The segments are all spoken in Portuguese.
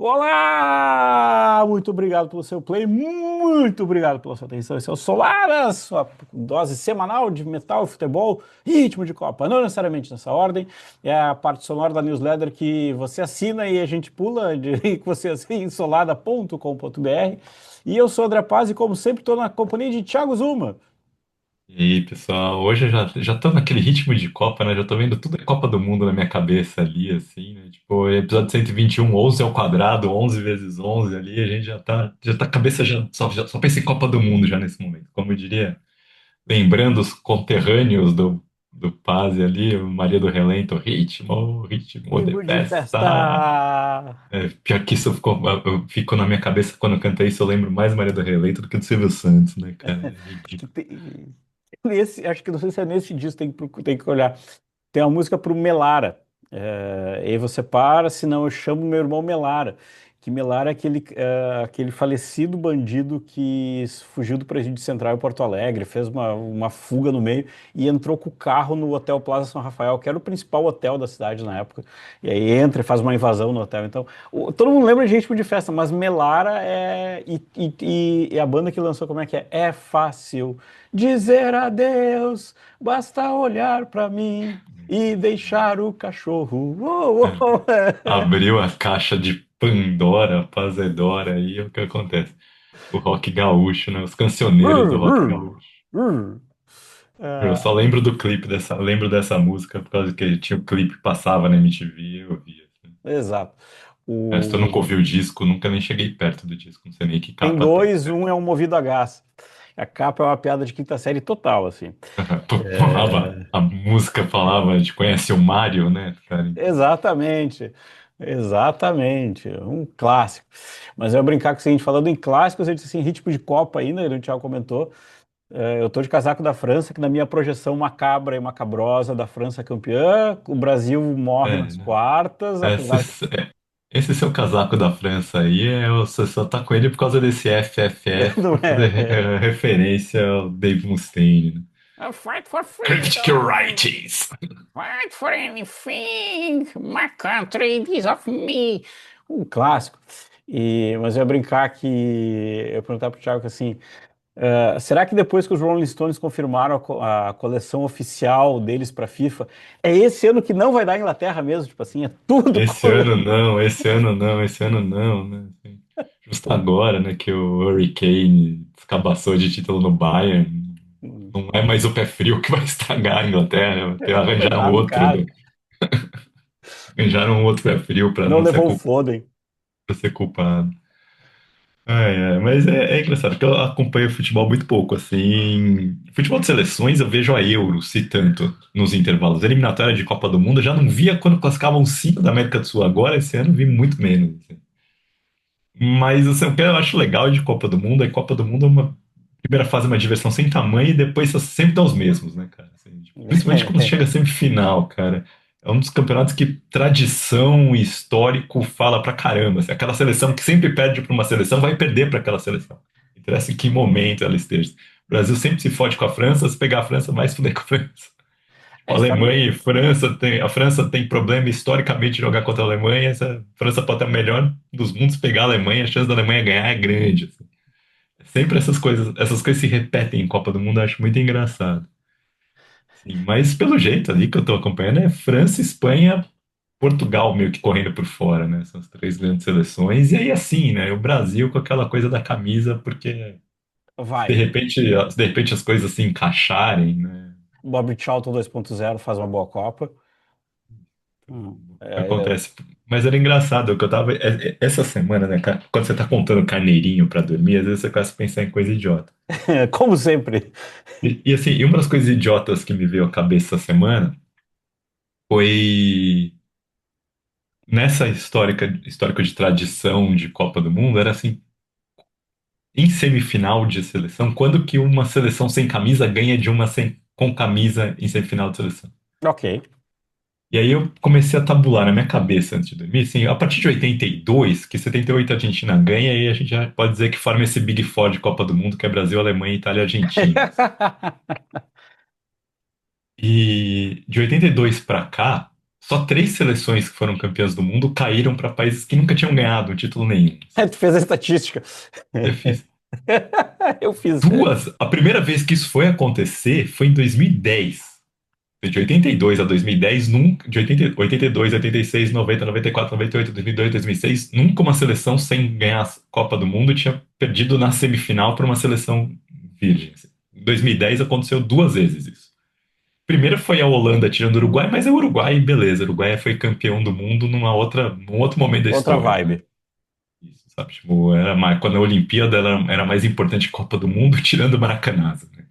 Olá! Muito obrigado pelo seu play, muito obrigado pela sua atenção. Esse é o Solaras, sua dose semanal de metal, futebol e ritmo de Copa. Não necessariamente nessa ordem, é a parte sonora da newsletter que você assina e a gente pula, que você assina em solada.com.br. E eu sou o André Paz e, como sempre, estou na companhia de Thiago Zuma. E aí, pessoal, hoje eu já tô naquele ritmo de Copa, né? Já tô vendo tudo é Copa do Mundo na minha cabeça ali, assim, né? Tipo, episódio 121, 11 ao quadrado, 11 vezes 11 ali, a gente já tá a cabeça só pensa em Copa do Mundo já nesse momento. Como eu diria, lembrando os conterrâneos do Paz ali, Maria do Relento, ritmo, ritmo de Ritmo de festa. festa! Pior que isso ficou na minha cabeça quando eu cantei isso, eu lembro mais Maria do Relento do que do Silvio Santos, né, cara? É Acho que ridículo. acho que não sei se é nesse disco, tem que olhar. Tem uma música pro Melara. E aí você para, senão eu chamo meu irmão Melara. Que Melara é aquele falecido bandido que fugiu do presídio central em Porto Alegre, fez uma fuga no meio e entrou com o carro no Hotel Plaza São Rafael, que era o principal hotel da cidade na época. E aí entra e faz uma invasão no hotel. Então, todo mundo lembra de Ritmo de Festa, mas Melara é. E a banda que lançou, como é que é? É fácil dizer adeus. Basta olhar pra mim e deixar o cachorro. Uou, É. uou. Abriu a caixa de Pandora, Pazedora, aí é o que acontece. O rock gaúcho, né? Os cancioneiros do rock gaúcho. Eu Ah, só lembro dessa música por causa que tinha o clipe que passava na MTV e eu ouvia. Assim. exato. Mas eu nunca O... ouvi o disco, nunca nem cheguei perto do disco, não sei nem que Tem capa tem. dois, um é um movido a gás. A capa é uma piada de quinta série total, assim. Pô, a música falava de conhece o Mário, né, cara? Então, Exatamente. Exatamente. Um clássico. Mas eu ia brincar com o seguinte, falando em clássicos, eu disse assim, ritmo de Copa ainda, o Thiago comentou. Eu tô de casaco da França, que na minha projeção macabra e macabrosa da França campeã, o Brasil morre nas né? quartas, apesar que Esse seu casaco da França aí, você só tá com ele por causa desse FFF, não por fazer é. referência ao Dave Mustaine, né? Fight for Cryptic freedom, Rights. fight for anything, my country is of me. Um clássico. Mas eu ia brincar que eu ia perguntar pro Thiago que assim, será que depois que os Rolling Stones confirmaram a coleção oficial deles para FIFA, é esse ano que não vai dar Inglaterra mesmo? Tipo assim, é tudo Esse ano não, esse ano não, esse ano não, né? Assim, justo agora, né, que o Hurricane escabaçou de título no Bayern, não é mais o pé frio que vai estragar a Inglaterra, né? Coitado do cara. Arranjaram outro pé frio para Não não ser, levou o Foden. pra ser culpado. Mas é engraçado, porque eu acompanho futebol muito pouco, assim. Futebol de seleções eu vejo a Euro, se tanto, nos intervalos. Eliminatória de Copa do Mundo eu já não via quando classificavam cinco da América do Sul. Agora, esse ano, eu vi muito menos. Assim. Mas assim, o que eu acho legal de Copa do Mundo é que Copa do Mundo é uma primeira fase, é uma diversão sem tamanho, e depois só sempre dão os mesmos, né, cara? Assim, tipo, principalmente quando chega a semifinal, cara. É um dos campeonatos que tradição e histórico fala pra caramba. Assim, aquela seleção que sempre perde pra uma seleção vai perder pra aquela seleção. Não interessa em que momento ela esteja. O Brasil sempre se fode com a França, se pegar a França, vai se fuder com a França. É, Alemanha e França a França tem problema historicamente de jogar contra a Alemanha. A França pode ter o melhor dos mundos pegar a Alemanha, a chance da Alemanha ganhar é grande. Assim. Sempre essas coisas se repetem em Copa do Mundo, eu acho muito engraçado. Sim, mas pelo jeito ali que eu tô acompanhando é França, Espanha, Portugal meio que correndo por fora, né? São as três grandes seleções. E aí assim, né? O Brasil com aquela coisa da camisa, porque vai. se de repente as coisas se encaixarem, né? Bob Charlton 2.0 faz uma boa Copa. Acontece. Mas era engraçado, que eu tava. Essa semana, né, cara, quando você tá contando carneirinho pra dormir, às vezes você começa a pensar em coisa idiota. Como sempre. Assim, e uma das coisas idiotas que me veio à cabeça essa semana foi nessa histórico de tradição de Copa do Mundo, era assim, em semifinal de seleção, quando que uma seleção sem camisa ganha de uma com camisa em semifinal de seleção? Ok. E aí eu comecei a tabular na minha cabeça antes de dormir, assim, a partir de 82, que 78 a Argentina ganha, e a gente já pode dizer que forma esse Big Four de Copa do Mundo, que é Brasil, Alemanha, Itália e Argentina. E de 82 para cá, só três seleções que foram campeãs do mundo caíram para países que nunca tinham ganhado um título nenhum. Tu fez a estatística. Eu fiz Eu fiz. duas. A primeira vez que isso foi acontecer foi em 2010. De 82 a 2010, nunca, de 80, 82, 86, 90, 94, 98, 2002, 2006, nunca uma seleção sem ganhar a Copa do Mundo tinha perdido na semifinal para uma seleção virgem. Em 2010 aconteceu duas vezes isso. Primeiro foi a Holanda tirando o Uruguai, mas é o Uruguai, beleza. O Uruguai foi campeão do mundo num outro momento da Outra história, né? vibe. Isso, sabe? Tipo, quando a Olimpíada era mais importante que a Copa do Mundo, tirando o Maracanã, né?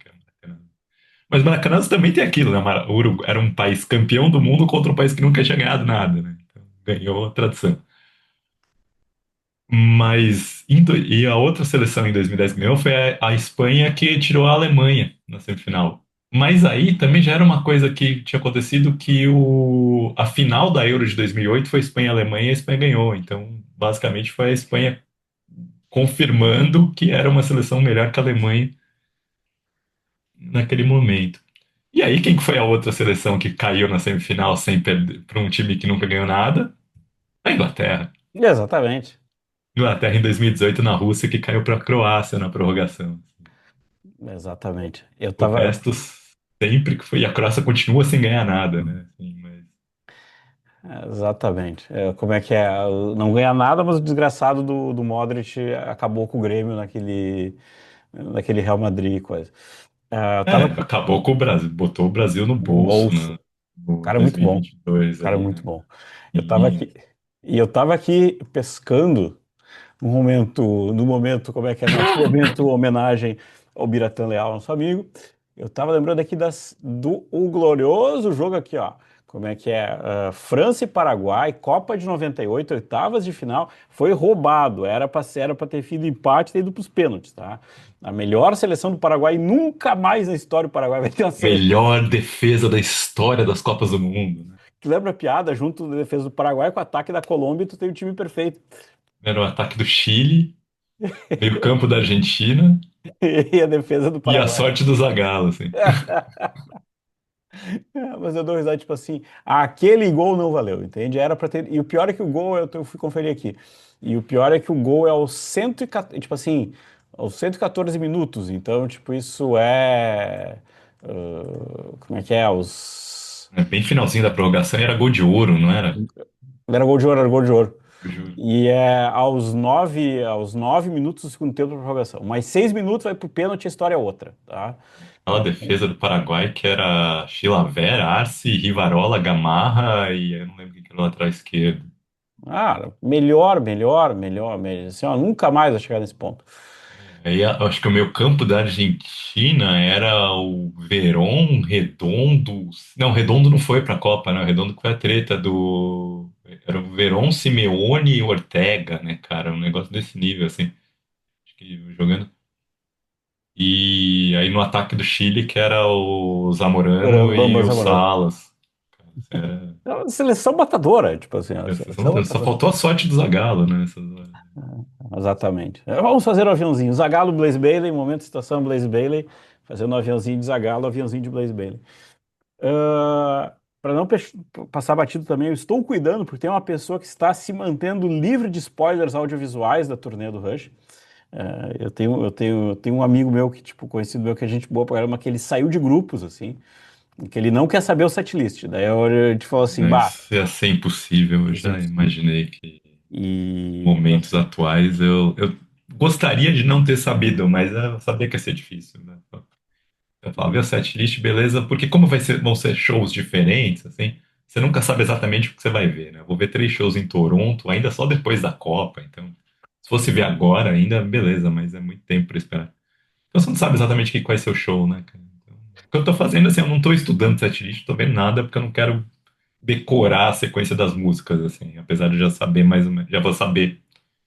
Mas Maracanã também tem aquilo, né? O Uruguai era um país campeão do mundo contra um país que nunca tinha ganhado nada, né? Então, ganhou a tradição. E a outra seleção em 2010 que ganhou foi a Espanha que tirou a Alemanha na semifinal. Mas aí também já era uma coisa que tinha acontecido que a final da Euro de 2008 foi Espanha e Alemanha e a Espanha ganhou. Então, basicamente foi a Espanha confirmando que era uma seleção melhor que a Alemanha naquele momento. E aí, quem que foi a outra seleção que caiu na semifinal sem perder para um time que nunca ganhou nada? A Inglaterra. Exatamente. Inglaterra em 2018 na Rússia, que caiu para a Croácia na prorrogação. Exatamente. Eu O tava. resto sempre que foi. E a Croácia continua sem ganhar nada, né? Assim, Exatamente. Como é que é? Não ganha nada, mas o desgraçado do Modric acabou com o Grêmio naquele Real Madrid e coisa. Eu tava aqui acabou com o Brasil, botou o Brasil no no bolso bolso. O no cara é muito bom. O 2022 cara é ali, muito né? bom. Eu tava E aqui. E eu tava aqui pescando como é que é? Nosso momento homenagem ao Biratan Leal, nosso amigo. Eu tava lembrando aqui do o glorioso jogo aqui, ó. Como é que é? França e Paraguai, Copa de 98, oitavas de final, foi roubado. Era para ter sido empate e ter ido para os pênaltis, tá? A melhor seleção do Paraguai, nunca mais na história do Paraguai vai ter uma seleção. melhor defesa da história das Copas do Mundo, né? Tu lembra a piada? Junto da defesa do Paraguai com o ataque da Colômbia, tu tem o time perfeito. Era o ataque do Chile, meio-campo da Argentina E a defesa do e a Paraguai. sorte do Zagallo, assim. Mas eu dou risada, tipo assim, aquele gol não valeu, entende? Era pra ter. E o pior é que o gol, eu fui conferir aqui. E o pior é que o gol é aos 114, tipo assim, aos 114 minutos. Então, tipo, isso é. Como é que é? Aos. Bem finalzinho da prorrogação era gol de ouro, não era? Era gol de ouro, era gol de ouro. Eu juro. E é aos nove minutos do segundo tempo da prorrogação. Mais 6 minutos vai pro pênalti, a história é outra, tá? Aquela defesa do Paraguai que era Chilavert, Arce, Rivarola, Gamarra e eu não lembro quem que era o lateral esquerdo. Melhor, melhor, melhor, melhor. Assim, ó, nunca mais vai chegar nesse ponto. Aí eu acho que o meio campo da Argentina era o Verón, Redondo. Não, Redondo não foi pra Copa, né? O Redondo que foi a treta do. Era o Verón, Simeone e Ortega, né, cara? Um negócio desse nível, assim. Acho que jogando. E aí no ataque do Chile, que era o Zamorano e o Zamorano. Salas. Era, É uma seleção matadora, tipo assim, a seleção só matadora. faltou a sorte do Zagallo, né? Essas horas. Exatamente. Vamos fazer o aviãozinho. Zagallo, Blaze Bayley, momento de situação, Blaze Bayley, fazendo o aviãozinho de Zagallo, o aviãozinho de Blaze Bayley. Para não passar batido também, eu estou cuidando, porque tem uma pessoa que está se mantendo livre de spoilers audiovisuais da turnê do Rush. Eu tenho um amigo meu que, tipo, conhecido meu, que é gente boa pra caramba, que ele saiu de grupos, assim, que ele não quer saber o setlist. Daí a gente falou assim, bah, Isso ia ser impossível. Eu isso é já impossível. imaginei que E momentos atuais eu gostaria de não ter sabido, mas eu sabia que ia ser difícil, né? Eu falava, vê o setlist, beleza, porque como vão ser shows diferentes, assim, você nunca sabe exatamente o que você vai ver, né? Eu vou ver três shows em Toronto, ainda só depois da Copa, então, se fosse ver agora ainda, beleza, mas é muito tempo para esperar. Então você não sabe exatamente o que vai ser o show, né, cara? Então, o que eu tô fazendo, assim, eu não tô estudando setlist, tô vendo nada, porque eu não quero decorar a sequência das músicas, assim, apesar de eu já saber mais ou menos, já vou saber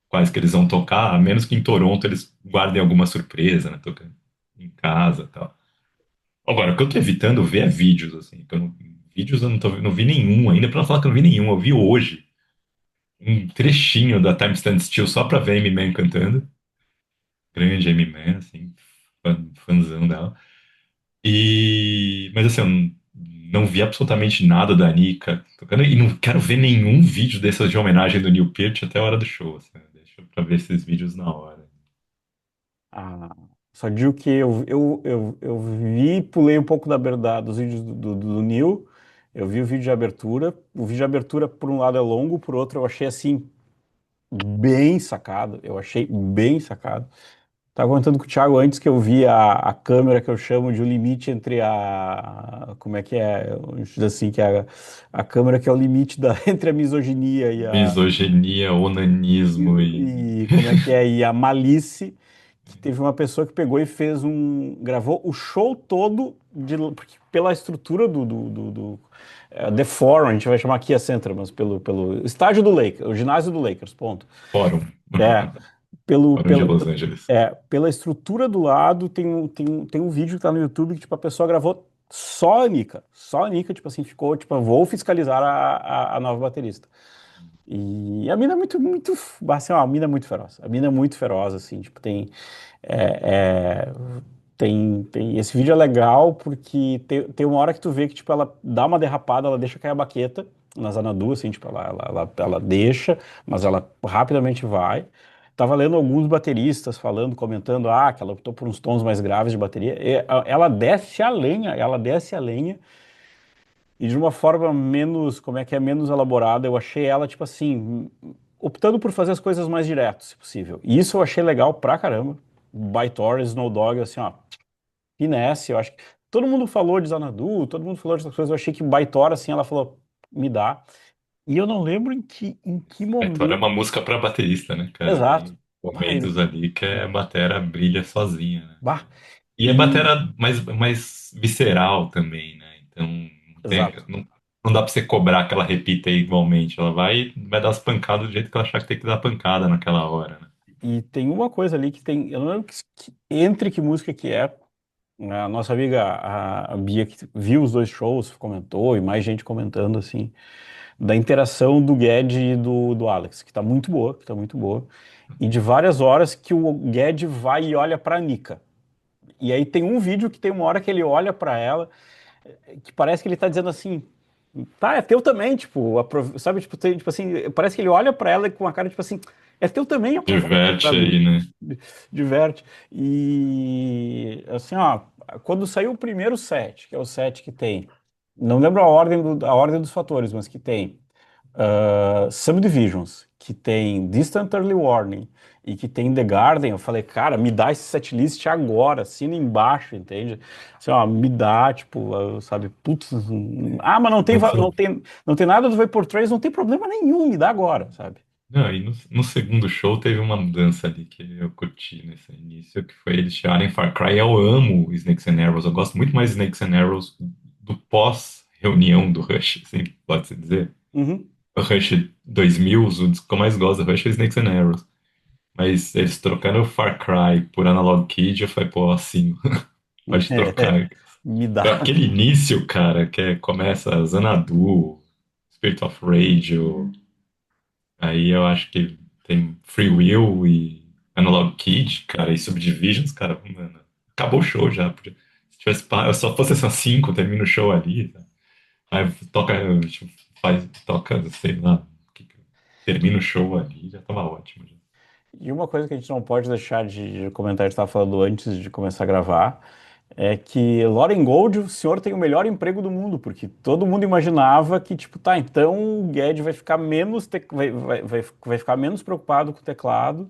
quais que eles vão tocar, a menos que em Toronto eles guardem alguma surpresa, né, tocando em casa e tal. Agora, o que eu tô evitando ver é vídeos, assim, vídeos eu não vi nenhum ainda, pra não falar que eu não vi nenhum, eu vi hoje um trechinho da Time Stand Still só pra ver a Amy Mann cantando, grande Amy Mann, assim, fãzão dela. Mas assim, não vi absolutamente nada da Nika tocando e não quero ver nenhum vídeo dessas de homenagem do Neil Peart até a hora do show. Assim, né? Deixa pra ver esses vídeos na hora. Ah, só digo que eu vi, pulei um pouco dos vídeos do Neil. Eu vi o vídeo de abertura. O vídeo de abertura, por um lado, é longo, por outro, eu achei assim, bem sacado. Eu achei bem sacado. Tava comentando com o Thiago antes que eu vi a câmera que eu chamo de o limite entre a. Como é que é? Diz assim, que é a câmera que é o limite entre a misoginia Misoginia, onanismo e. e como é que é? E a malície, que teve uma pessoa que pegou e fez gravou o show todo porque pela estrutura The Forum, a gente vai chamar aqui a Center, mas pelo estádio do Lakers, o ginásio do Lakers, ponto. Fórum. É, pelo, Fórum de pelo, Los Angeles. pela estrutura do lado, tem um vídeo que tá no YouTube que, tipo, a pessoa gravou só a Nika, tipo assim, ficou, tipo, vou fiscalizar a nova baterista. E a mina é muito, assim, ó, a mina é muito feroz. A mina é muito feroz, assim, tipo, é, é, esse vídeo é legal porque tem uma hora que tu vê que, tipo, ela dá uma derrapada, ela deixa cair a baqueta na Xanadu, assim, tipo, ela deixa, mas ela rapidamente vai. Tava lendo alguns bateristas falando, comentando, que ela optou por uns tons mais graves de bateria. Ela desce a lenha, e de uma forma menos, como é que é, menos elaborada. Eu achei ela, tipo assim, optando por fazer as coisas mais direto, se possível. E isso eu achei legal pra caramba. By Torres, Snow Dogg, assim, ó, finesse, eu acho que todo mundo falou de Xanadu, todo mundo falou dessas coisas, eu achei que Baitor, assim, ela falou, me dá. E eu não lembro em que A Vitória é momento. uma música pra baterista, né, cara? Exato. Tem Mas, momentos ali que a batera brilha sozinha, né? bah, E é e, batera mais visceral também, né? Então exato. não dá pra você cobrar que ela repita igualmente. Ela vai dar as pancadas do jeito que ela achar que tem que dar pancada naquela hora, né? E tem uma coisa ali que tem, eu não lembro entre que música que é. A nossa amiga, a Bia, que viu os dois shows, comentou, e mais gente comentando, assim, da interação do Guedes e do Alex, que tá muito boa, que tá muito boa. E de várias horas que o Guedes vai e olha pra Nika. E aí tem um vídeo que tem uma hora que ele olha pra ela, que parece que ele tá dizendo assim, tá, é teu também, tipo, sabe, tipo, tipo assim, parece que ele olha pra ela com uma cara, tipo assim, é teu também, aproveita, Diverte sabe? aí, né? Diverte. E assim, ó, quando saiu o primeiro set, que é o set que tem, não lembro a ordem dos fatores, mas que tem Subdivisions, que tem Distant Early Warning e que tem The Garden, eu falei, cara, me dá esse setlist agora, assina embaixo, entende? Assim, ó, me dá, tipo, sabe, putz, mas não tem, No fi- não tem nada do Vapor Trace, não tem problema nenhum, me dá agora, sabe? Não, e no segundo show teve uma mudança ali que eu curti nesse início, que foi eles tirarem Far Cry. Eu amo Snakes and Arrows, eu gosto muito mais de Snakes and Arrows do pós-reunião do Rush, assim, pode-se dizer. Uhum. O Rush 2000, o disco que eu mais gosto do Rush é Snakes and Arrows. Mas eles trocando o Far Cry por Analog Kid, eu falei, pô, assim, pode trocar. Me dá. Aquele início, cara, começa Xanadu, Spirit of Radio, aí eu acho que tem Free Will e Analog Kid, cara, e Subdivisions, cara, mano, acabou o show já. Se tivesse, só fosse essas cinco, termina o show ali, tá? Aí toca, tipo, toca, sei lá, termina o show ali, já tava ótimo. Já. E uma coisa que a gente não pode deixar de comentar, a gente estava falando antes de começar a gravar, é que Lauren Gold, o senhor tem o melhor emprego do mundo, porque todo mundo imaginava que, tipo, tá, então o Guedes vai ficar vai ficar menos preocupado com o teclado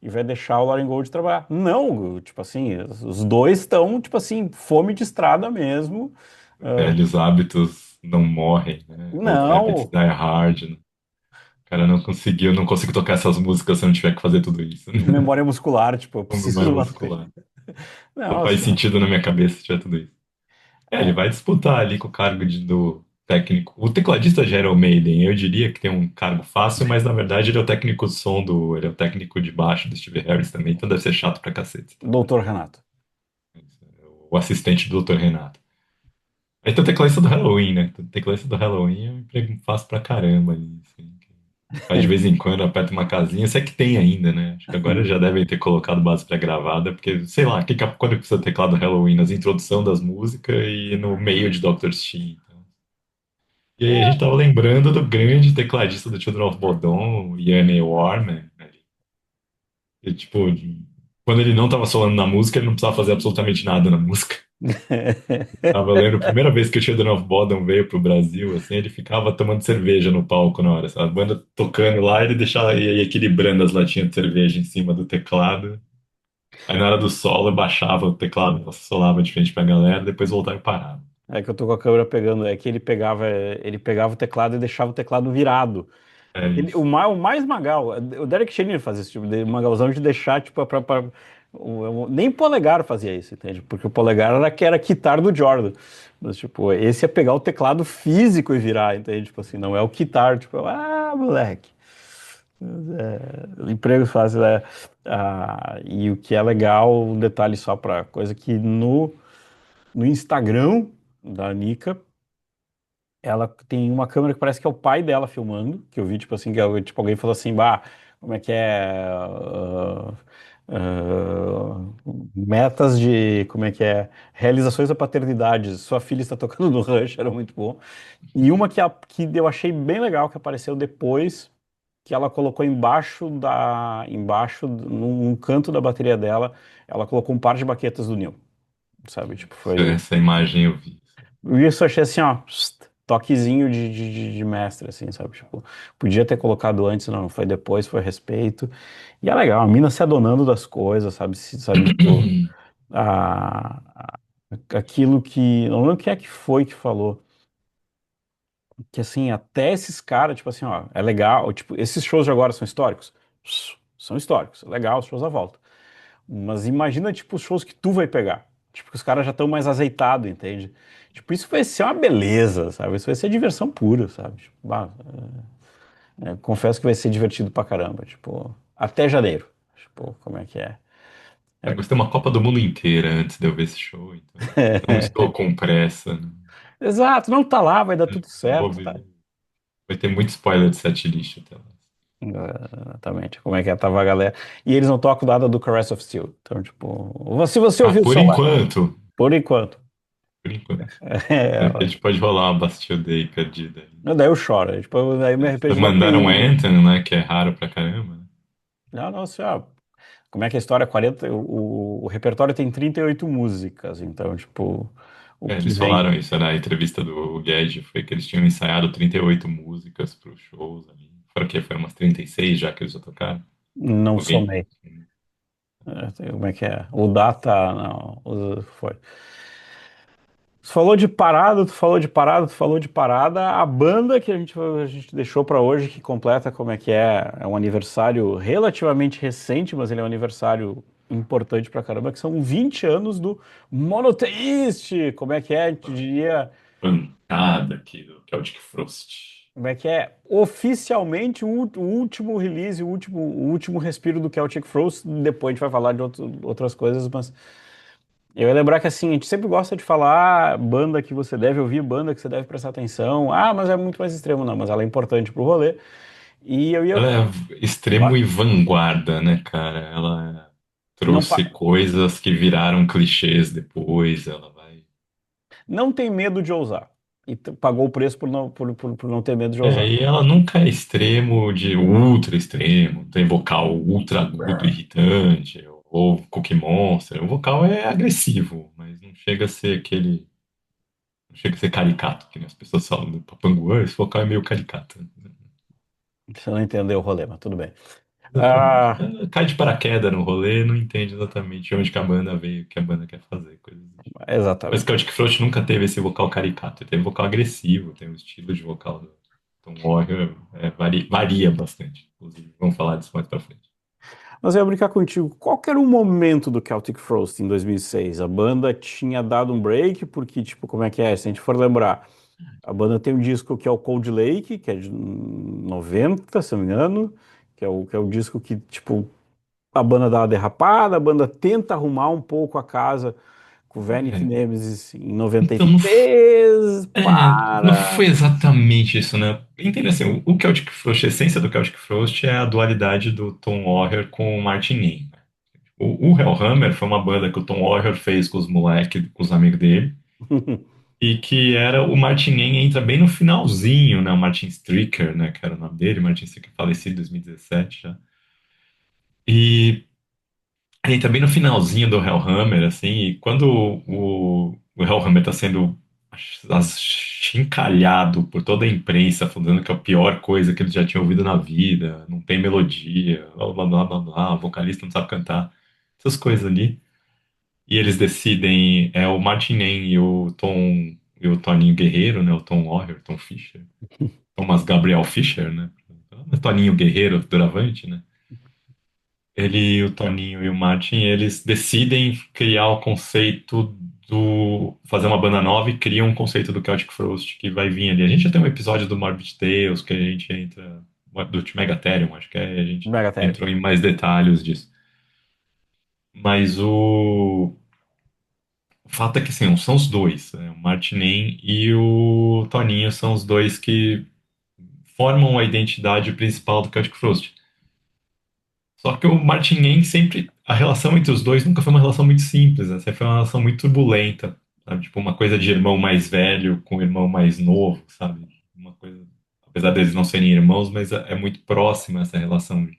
e vai deixar o Lauren Gold trabalhar. Não, tipo assim, os dois estão, tipo assim, fome de estrada mesmo. Ah, Velhos hábitos não morrem, né? Old Habits não, Die Hard, né? O cara não conseguiu, não consigo tocar essas músicas se eu não tiver que fazer tudo isso. memória muscular, tipo, eu Uma preciso memória manter. muscular. Não Não, faz assim, ó, sentido na minha cabeça se tiver tudo isso. É, ele é, vai disputar ali com o cargo do técnico. O tecladista já era o Maiden, eu diria que tem um cargo fácil, mas na verdade ele é o técnico de som ele é o técnico de baixo do Steve Harris também, então deve ser chato pra cacete. doutor Renato. O assistente do Dr. Renato. Aí tem o tecladista do Halloween, né? O tecladista do Halloween é um emprego fácil pra caramba ali, assim. Faz de vez em quando, aperta uma casinha, se é que tem ainda, né? Acho que agora já devem ter colocado base pré-gravada, porque, sei lá, quando precisa teclado Halloween? Nas introdução das músicas e no meio de Dr. Steve. Então. E aí a gente tava lembrando do grande tecladista do Children of Bodom, Yanni Warman, né? E, tipo, quando ele não tava solando na música, ele não precisava fazer absolutamente nada na música. Tava lendo, a primeira vez que o Children of Bodom veio pro Brasil, assim, ele ficava tomando cerveja no palco na hora, sabe? A banda tocando lá, ele deixava ia equilibrando as latinhas de cerveja em cima do teclado. Aí na hora do solo, eu baixava o teclado, solava de frente pra galera, depois voltava e parava. É que eu tô com a câmera pegando, é que ele pegava o teclado e deixava o teclado virado. É isso. O mais magal, o Derek Cheney fazia esse tipo de magalzão de deixar, tipo, nem polegar fazia isso, entende? Porque o polegar era que era quitar do Jordan. Mas, tipo, esse é pegar o teclado físico e virar, entende? Tipo assim, não é o quitar, tipo, moleque. Empregos fáceis, é. E o que é legal, um detalhe só pra coisa que no Instagram da Nika, ela tem uma câmera que parece que é o pai dela filmando, que eu vi, tipo assim, tipo, alguém falou assim, bah, como é que é? Metas de, como é que é? Realizações da paternidade. Sua filha está tocando no Rush, era muito bom. E uma que eu achei bem legal, que apareceu depois, que ela colocou num canto da bateria dela, ela colocou um par de baquetas do Neil, sabe? Tipo, foi. Essa imagem eu vi. Isso eu achei assim, ó, toquezinho de mestre, assim, sabe? Tipo, podia ter colocado antes, não, foi depois, foi respeito. E é legal, a mina se adonando das coisas, sabe? Sabe, tipo, a, a- aquilo que. Não lembro o que é que foi que falou. Que assim, até esses caras, tipo assim, ó, é legal, tipo, esses shows de agora são históricos? São históricos, é legal, os shows à volta. Mas imagina, tipo, os shows que tu vai pegar. Tipo, que os caras já estão mais azeitados, entende? Tipo, isso vai ser uma beleza, sabe? Isso vai ser diversão pura, sabe? Tipo, confesso que vai ser divertido pra caramba, tipo, até janeiro. Tipo, como é que é? Eu gostei uma Copa do Mundo inteira antes de eu ver esse show, então não estou com pressa, né? Exato, não tá lá, vai dar tudo Não vou certo, tá? ver. Vai ter muito spoiler de setlist até lá. Exatamente, como é que é? Tava a galera. E eles não tocam nada do Caress of Steel. Então, tipo, se você Ah, ouviu o por som lá, enquanto, por enquanto. por enquanto. É, É que a gente pode rolar uma Bastille Day perdida aí. daí eu choro. Tipo, daí me arrependo de não ter Mandaram ido. Anthem, né? Que é raro pra caramba, né? Não, não, assim, ó, como é que é a história? 40, o repertório tem 38 músicas, então, tipo, o É, que eles vem, falaram isso na entrevista do Guedes, foi que eles tinham ensaiado 38 músicas para os shows ali. Foram o quê? Foram umas 36 já que eles já tocaram? não Alguém? somei. Como é que é? O Data, não, foi. Tu falou de parada, tu falou de parada, tu falou de parada. A banda que a gente deixou pra hoje, que completa como é um aniversário relativamente recente, mas ele é um aniversário importante pra caramba, que são 20 anos do Monotheist. Como é que é? A gente diria, Pancada aqui do Celtic Frost. como é que é? Oficialmente o último release, o último respiro do Celtic Frost. Depois a gente vai falar de outras coisas, mas eu ia lembrar que assim, a gente sempre gosta de falar banda que você deve ouvir, banda que você deve prestar atenção. Ah, mas é muito mais extremo, não, mas ela é importante pro rolê. E eu ia. Ela é extremo e vanguarda, né, cara? Ela Não, trouxe coisas que viraram clichês depois. Ela vai. não tem medo de ousar. E pagou o preço por não ter medo de É, ousar. e ela nunca é extremo de ultra extremo. Tem vocal ultra agudo, irritante, ou Cookie Monster. O vocal é agressivo, mas não chega a ser aquele. Não chega a ser caricato, que nem as pessoas falam do Papangu. "Ah, esse vocal é meio caricato." Você não entendeu o rolê, mas tudo bem. Exatamente. Ah, Cai de paraquedas no rolê, não entende exatamente de onde que a banda veio, o que a banda quer fazer, coisas do tipo. Mas exatamente. Celtic Frost nunca teve esse vocal caricato, ele teve vocal agressivo, tem um estilo de vocal do Tom Warrior, varia bastante. Inclusive, vamos falar disso mais pra frente. Mas eu ia brincar contigo. Qual que era o momento do Celtic Frost em 2006? A banda tinha dado um break, porque, tipo, como é que é? Se a gente for lembrar, a banda tem um disco que é o Cold Lake, que é de 90, se não me engano, que é o disco que, tipo, a banda dá uma derrapada, a banda tenta arrumar um pouco a casa com o Vanity É, Nemesis em noventa e então não, três não foi para... exatamente isso, né? Entenda assim, o Celtic Frost, a essência do Celtic Frost é a dualidade do Tom Warrior com o Martin Nin. O Hellhammer foi uma banda que o Tom Warrior fez com os moleques, com os amigos dele. E que era o Martin Yen entra bem no finalzinho, né? O Martin Stricker, né? Que era o nome dele, Martin Stricker falecido em 2017 já. E entra bem no finalzinho do Hellhammer, assim, e quando o Hellhammer tá sendo chincalhado por toda a imprensa, falando que é a pior coisa que eles já tinham ouvido na vida, não tem melodia, blá blá blá blá blá, o vocalista não sabe cantar, essas coisas ali. E eles decidem, é o Martin Nen e o Toninho Guerreiro, né? O Tom Warrior, Tom Fisher. Thomas Gabriel Fischer, né? O Toninho Guerreiro Duravante, né? Ele, o Toninho e o Martin, eles decidem criar o conceito do... fazer uma banda nova e criam um conceito do Celtic Frost que vai vir ali. A gente já tem um episódio do Morbid Tales que a gente entra... do Megatherium, acho que é, a gente Megatério. entrou em mais detalhes disso. Mas o fato é que, assim, são os dois, né? O Martinen e o Toninho são os dois que formam a identidade principal do Celtic Frost. Só que o Martinen sempre, a relação entre os dois nunca foi uma relação muito simples, né? Sempre foi uma relação muito turbulenta, sabe? Tipo, uma coisa de irmão mais velho com irmão mais novo, sabe? Uma coisa, apesar deles não serem irmãos, mas é muito próxima essa relação.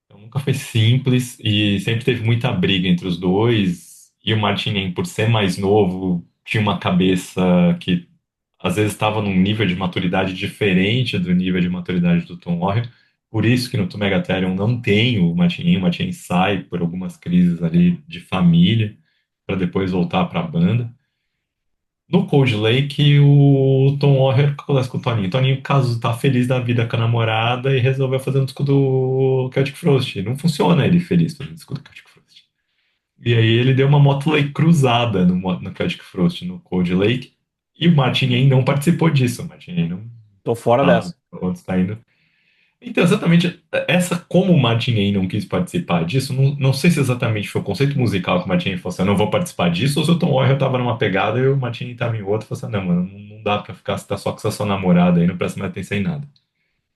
Então, nunca foi simples e sempre teve muita briga entre os dois. E o Martinen, por ser mais novo, tinha uma cabeça que às vezes estava num nível de maturidade diferente do nível de maturidade do Tom Warrior. Por isso que no To Megatherium não tem o Martinen sai por algumas crises ali de família para depois voltar para a banda. No Cold Lake, o Tom Warrior acontece com o Toninho. O Toninho, caso tá feliz da vida com a namorada e resolveu fazer um disco do Celtic Frost. Não funciona ele feliz fazendo disco do Celtic Frost. E aí ele deu uma Motley cruzada no Celtic Frost, no Cold Lake. E o Martin Ain não participou disso. O Martin Ain não Tô fora sabe dessa. onde está indo. Então, exatamente, essa, como o Martin Ain não quis participar disso, não sei se exatamente foi o conceito musical que o Martin Ain falou assim, eu não vou participar disso, ou se o Tom Warrior tava numa pegada e o Martin Ain tava em outra, e falou assim, não, mano, não dá pra ficar, você tá só com essa sua namorada aí, não presta mais atenção em nada.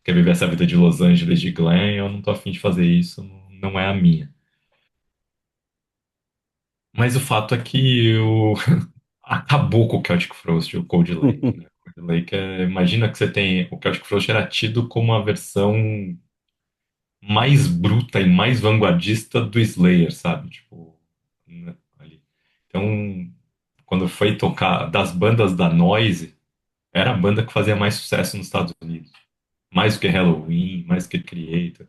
Quer viver essa vida de Los Angeles, de glam, eu não tô afim de fazer isso, não é a minha. Mas o fato é que acabou com o Celtic Frost, o Cold Lake, né? O Cold Lake imagina que você tem, o Celtic Frost era tido como a versão mais bruta e mais vanguardista do Slayer, sabe? Tipo, né, ali. Então, quando foi tocar das bandas da Noise, era a banda que fazia mais sucesso nos Estados Unidos. Mais do que Halloween, mais do que Creator.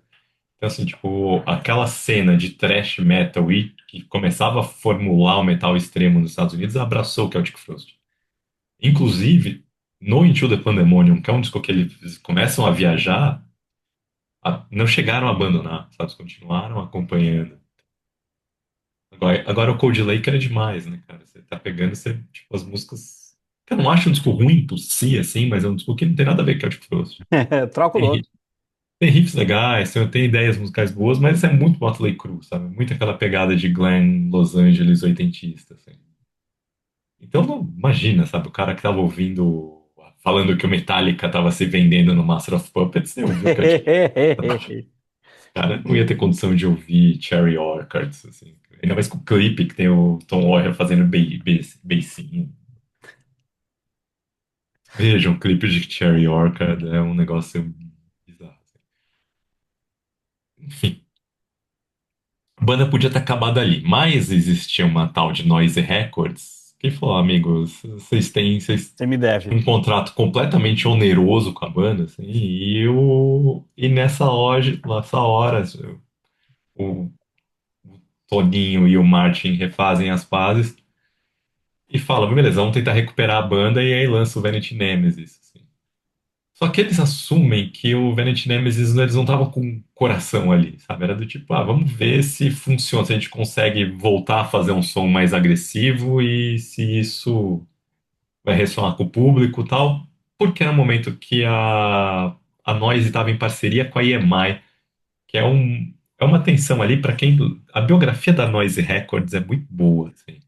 Então, assim, tipo, aquela cena de thrash metal e que começava a formular o metal extremo nos Estados Unidos abraçou o Celtic Frost. Inclusive, no Into the Pandemonium, que é um disco que eles começam a viajar, não chegaram a abandonar, sabe? Eles continuaram acompanhando. Agora o Cold Lake era demais, né, cara? Você tá pegando, você, tipo, as músicas. Eu não acho um disco ruim por si, assim, mas é um disco que não tem nada a ver com Celtic Frost. Troca o Tem, lodo. ri- tem riffs legais, tem ideias musicais boas, mas isso é muito Motley Crue, sabe? Muito aquela pegada de glam Los Angeles oitentista, assim. Então, imagina, sabe? O cara que tava ouvindo, falando que o Metallica tava se vendendo no Master of Puppets, você ouviu o Celtic Frost. Cara, não ia ter condição de ouvir Cherry Orchards, assim. Ainda mais com o clipe que tem o Tom Warrior fazendo beicinho. Veja, um clipe de Cherry Orchard é um negócio bizarro, assim. Enfim, a banda podia ter acabado ali, mas existia uma tal de Noise Records que falou, amigos, vocês Você me deve. tinham um contrato completamente oneroso com a banda, assim, e nessa hora, o, o Toninho e o Martin refazem as pazes e falam, beleza, vamos tentar recuperar a banda e aí lança o Vanity Nemesis, assim. Só que eles assumem que o Vanity Nemesis eles não estavam com coração ali, sabe? Era do tipo, vamos ver se funciona, se a gente consegue voltar a fazer um som mais agressivo e se isso vai ressoar com o público e tal. Porque era um momento que a Noise estava em parceria com a EMI, que é uma tensão ali para quem. A biografia da Noise Records é muito boa, assim.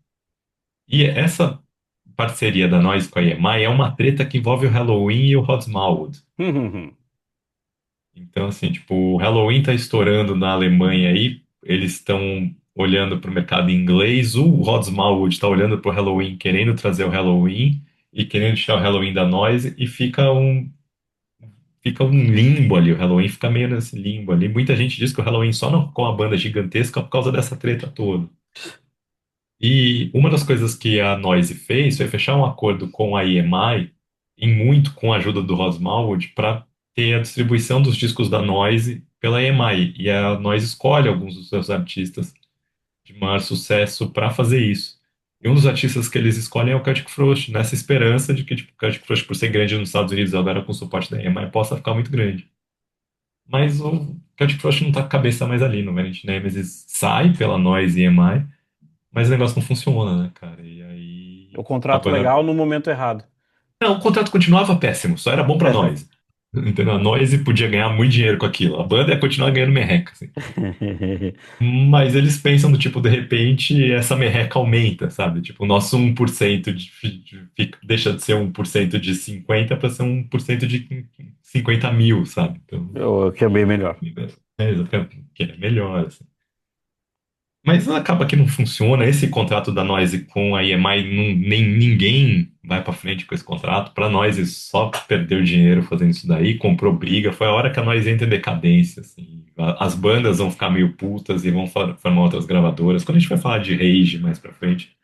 E essa parceria da Noise com a EMI é uma treta que envolve o Halloween e o Rod Smallwood. Então, assim, tipo, o Halloween tá estourando na Alemanha aí, eles estão. olhando para o mercado inglês, o Rod Smallwood está olhando para o Halloween, querendo trazer o Halloween e querendo tirar o Halloween da noise, e fica um limbo ali. O Halloween fica meio nesse limbo ali. Muita gente diz que o Halloween só não ficou uma banda gigantesca por causa dessa treta toda. E uma das coisas que a Noise fez foi fechar um acordo com a EMI, e muito com a ajuda do Rod Smallwood, para ter a distribuição dos discos da Noise pela EMI. E a Noise escolhe alguns dos seus artistas de maior sucesso para fazer isso. E um dos artistas que eles escolhem é o Celtic Frost, nessa esperança de que tipo, o Celtic Frost, por ser grande nos Estados Unidos, agora com o suporte da EMI, possa ficar muito grande. Mas o Celtic Frost não tá com a cabeça mais ali. No Variant Nemesis sai pela Noise e EMI, mas o negócio não funciona, né, cara? E O aí a contrato banda. legal no momento errado. Não, o contrato continuava péssimo, só era bom pra É. nós. Entendeu? A Noise podia ganhar muito dinheiro com aquilo. A banda ia continuar ganhando merreca, assim. Mas eles pensam do tipo, de repente, essa merreca aumenta, sabe? Tipo, o nosso 1% deixa de ser 1% de 50 para ser 1% de 50 mil, sabe? Então, Eu que é bem melhor. exatamente, que é melhor, assim. Mas acaba que não funciona. Esse contrato da Noise com a EMI, nem ninguém vai para frente com esse contrato. Para Noise só perdeu dinheiro fazendo isso daí, comprou briga. Foi a hora que a Noise entra em decadência, assim. As bandas vão ficar meio putas e vão formar outras gravadoras. Quando a gente vai falar de Rage mais para frente,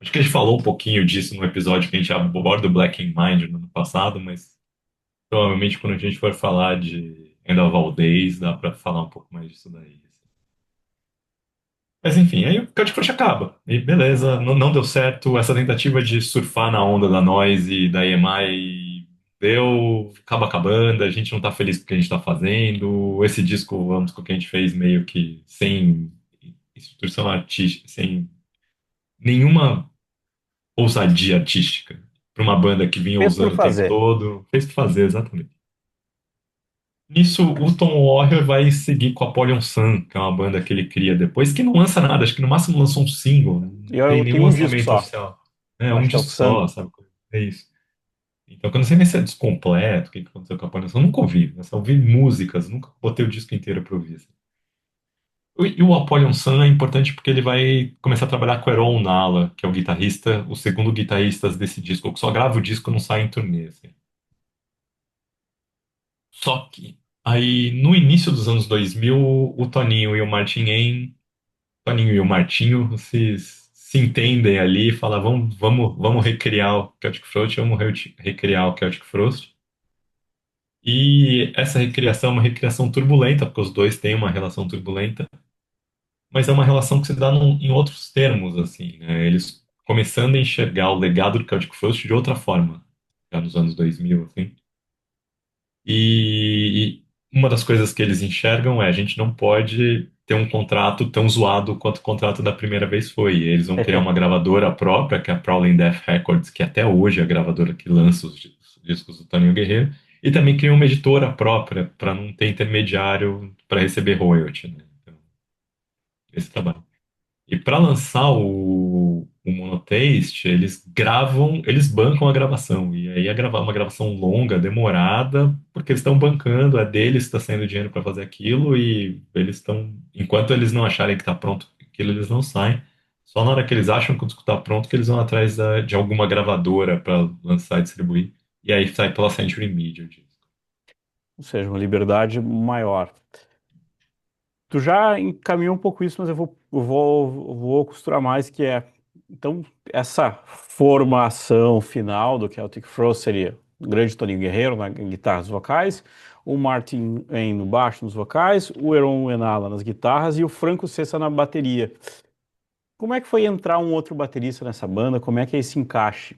acho que a gente falou um pouquinho disso no episódio que a gente aborda o Black in Mind no ano passado, mas provavelmente quando a gente for falar de End of All Days, dá para falar um pouco mais disso daí. Mas enfim, aí o Cut Crush acaba. E beleza, não deu certo. Essa tentativa de surfar na onda da Noise e da EMI deu, acaba acabando. A gente não tá feliz com o que a gente tá fazendo. Esse disco, é um disco que a gente fez meio que sem instituição artística, sem nenhuma ousadia artística. Para uma banda que vinha Fez por ousando o tempo fazer. todo, fez pra fazer, exatamente. Nisso, o Tom Warrior vai seguir com a Apollyon Sun, que é uma banda que ele cria depois, que não lança nada, acho que no máximo lançou um single, não E tem eu nenhum tenho um disco lançamento só. oficial. É Eu um acho que é o disco Sun. só, sabe? É isso. Então, que eu não sei nem se é descompleto, o que que aconteceu com a Apollyon Sun, eu nunca ouvi, eu só ouvi músicas, nunca botei o disco inteiro pra ouvir, assim. E o Apollyon Sun é importante porque ele vai começar a trabalhar com o Erol Nala, que é o guitarrista, o segundo guitarrista desse disco, que só grava o disco e não sai em turnê, assim. Só que aí, no início dos anos 2000, o Toninho e o Martin Ain, Toninho e o Martinho se entendem ali e falam, vamos recriar o Celtic Frost, vamos recriar o Celtic Frost. E essa recriação é uma recriação turbulenta, porque os dois têm uma relação turbulenta, mas é uma relação que se dá em outros termos, assim, né? Eles começando a enxergar o legado do Celtic Frost de outra forma, já nos anos 2000, assim. E uma das coisas que eles enxergam é a gente não pode ter um contrato tão zoado quanto o contrato da primeira vez foi. E eles vão criar uma gravadora própria, que é a Prowling Death Records, que até hoje é a gravadora que lança os discos do Toninho Guerreiro. E também criam uma editora própria, para não ter intermediário para receber royalty, né? Então, esse trabalho. E para lançar o Monotaste, eles bancam a gravação. E aí uma gravação longa, demorada, porque eles estão bancando, é deles, está saindo dinheiro para fazer aquilo, e eles estão, enquanto eles não acharem que está pronto aquilo, eles não saem. Só na hora que eles acham que o disco está pronto, que eles vão atrás de alguma gravadora para lançar e distribuir. E aí sai pela Century Media o disco. Ou seja, uma liberdade maior. Tu já encaminhou um pouco isso, mas eu vou costurar mais, que é, então, essa formação final do Celtic Frost seria o grande Toninho Guerreiro na guitarras vocais, o Martin em no baixo nos vocais, o Heron Enala nas guitarras e o Franco Sessa na bateria. Como é que foi entrar um outro baterista nessa banda? Como é que é esse encaixe?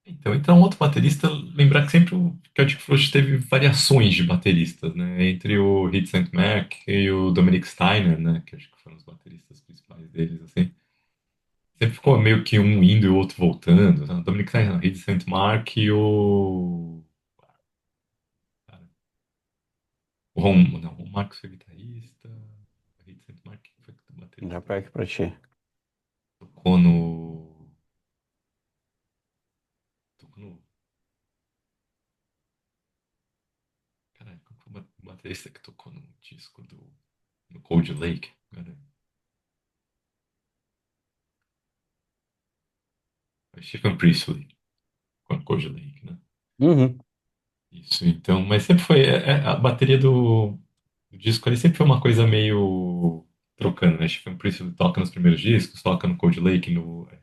Então, outro baterista, lembrar que sempre o Celtic Frost teve variações de bateristas, né? Entre o Reed St. Mac e o Dominic Steiner, né? Que acho que foram os bateristas principais deles, assim. Sempre ficou meio que um indo e o outro voltando, né? O Dominic Steiner, o Reed St. Mark e o Ron, não, o Marcos foi guitarrista, o Reed St. Mark foi Já baterista, pego aqui pra ti. tocou no... Tocou no... Caralho, qual foi o baterista que tocou no disco do... No Cold Lake? Cara, Stephen Priestley, com Cold Lake, né? Uhum. Isso, então, mas sempre foi, a bateria do disco ali sempre foi uma coisa meio trocando, né? Stephen Priestley toca nos primeiros discos, toca no Cold Lake,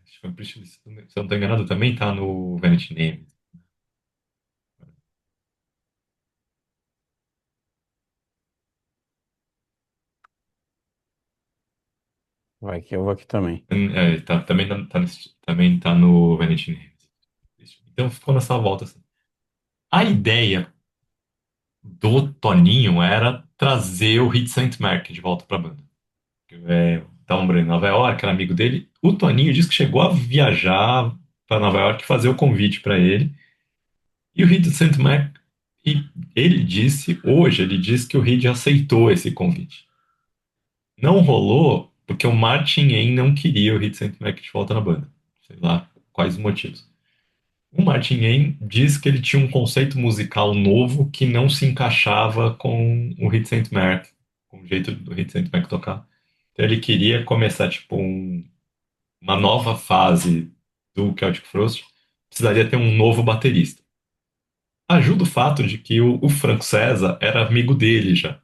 Stephen Priestley, se eu não estou enganado, também tá no Vanity Name. Vai que eu vou aqui também. Também tá no Vanity Name. Então ficou nessa volta assim. A ideia do Toninho era trazer o Hit Saint Mark de volta pra banda. Tava morando em Nova York, era amigo dele. O Toninho disse que chegou a viajar para Nova York e fazer o convite para ele. E o Reed St. Mac, e ele disse que o Reed aceitou esse convite. Não rolou porque o Martin Ain não queria o Reed St. Mac de volta na banda. Sei lá quais os motivos. O Martin Ain diz que ele tinha um conceito musical novo que não se encaixava com o Reed St. Mac, com o jeito do Reed St. Mac tocar. Então ele queria começar tipo uma nova fase do Celtic Frost, precisaria ter um novo baterista. Ajuda o fato de que o Franco César era amigo dele já.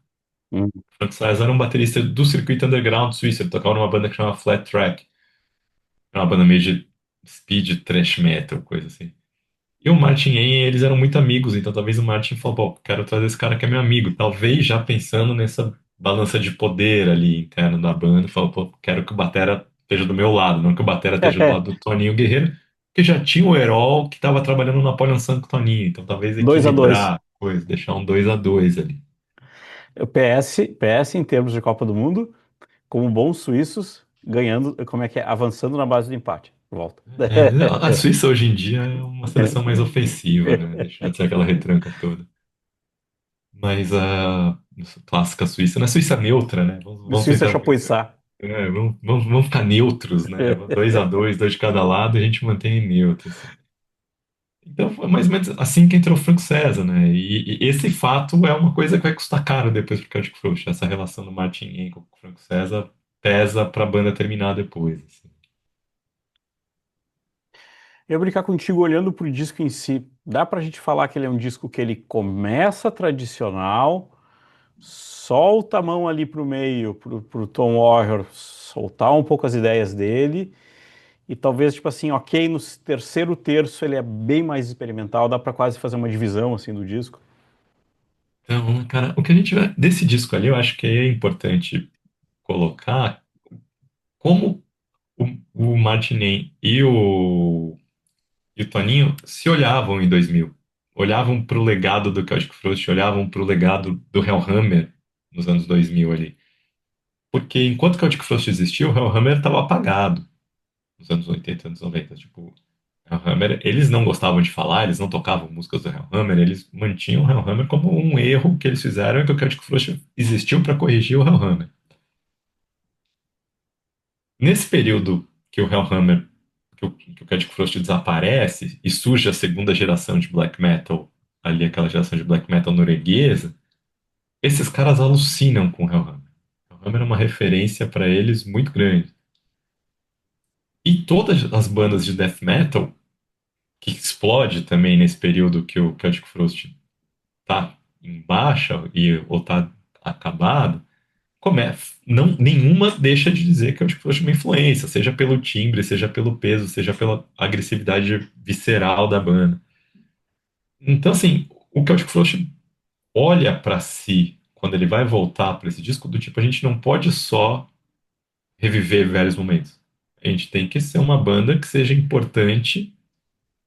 Uhum. O Franco César era um baterista do circuito underground suíço, ele tocava numa banda que chama Flat Track, era uma banda meio de speed thrash metal, coisa assim. E o Martin Ain, eles eram muito amigos, então talvez o Martin falou, pô, quero trazer esse cara que é meu amigo. Talvez já pensando nessa balança de poder ali interno da banda, falou, pô, quero que o batera esteja do meu lado, não que o batera esteja do lado do Toninho Guerreiro, porque já tinha o Herol que estava trabalhando no Napoleon Sun com o Toninho, então talvez 2-2. equilibrar a coisa, deixar um 2-2 ali. O PS em termos de Copa do Mundo, como bons suíços, ganhando, como é que é? Avançando na base do empate. Volta. A Suíça hoje em dia é uma seleção mais ofensiva, né? Deixar de ser aquela retranca toda. Mas a clássica Suíça, na Suíça neutra, né? Vamos Suíça tentar. Chapuisat. Vamos ficar neutros, né? 2-2, dois de cada lado, e a gente mantém neutro, assim. Então foi mais ou menos assim que entrou o Franco César, né? E esse fato é uma coisa que vai custar caro depois pro Celtic Frost. Essa relação do Martin Hen com o Franco César pesa pra banda terminar depois, assim. Eu ia brincar contigo olhando pro disco em si. Dá pra gente falar que ele é um disco que ele começa tradicional, solta a mão ali pro meio, pro Tom Warrior soltar um pouco as ideias dele, e talvez, tipo assim, ok, no terceiro terço ele é bem mais experimental, dá pra quase fazer uma divisão, assim, do disco. Então, cara, o que a gente vai. Desse disco ali, eu acho que é importante colocar como o Martin e o Toninho se olhavam em 2000. Olhavam para o legado do Celtic Frost, olhavam para o legado do Hellhammer nos anos 2000 ali. Porque enquanto o Celtic Frost existiu, o Hellhammer estava apagado nos anos 80, anos 90. Tipo, Hellhammer, eles não gostavam de falar, eles não tocavam músicas do Hellhammer, eles mantinham o Hellhammer como um erro que eles fizeram e que o Celtic Frost existiu para corrigir o Hellhammer. Nesse período que o Hellhammer, que o Celtic Frost desaparece e surge a segunda geração de black metal, ali aquela geração de black metal norueguesa, esses caras alucinam com o Hellhammer. O Hellhammer é uma referência para eles muito grande. E todas as bandas de death metal, que explode também nesse período que o Celtic Frost tá em baixa ou tá acabado, nenhuma deixa de dizer que é o Celtic Frost é uma influência, seja pelo timbre, seja pelo peso, seja pela agressividade visceral da banda. Então, assim, o Celtic Frost olha pra si quando ele vai voltar para esse disco do tipo, a gente não pode só reviver velhos momentos. A gente tem que ser uma banda que seja importante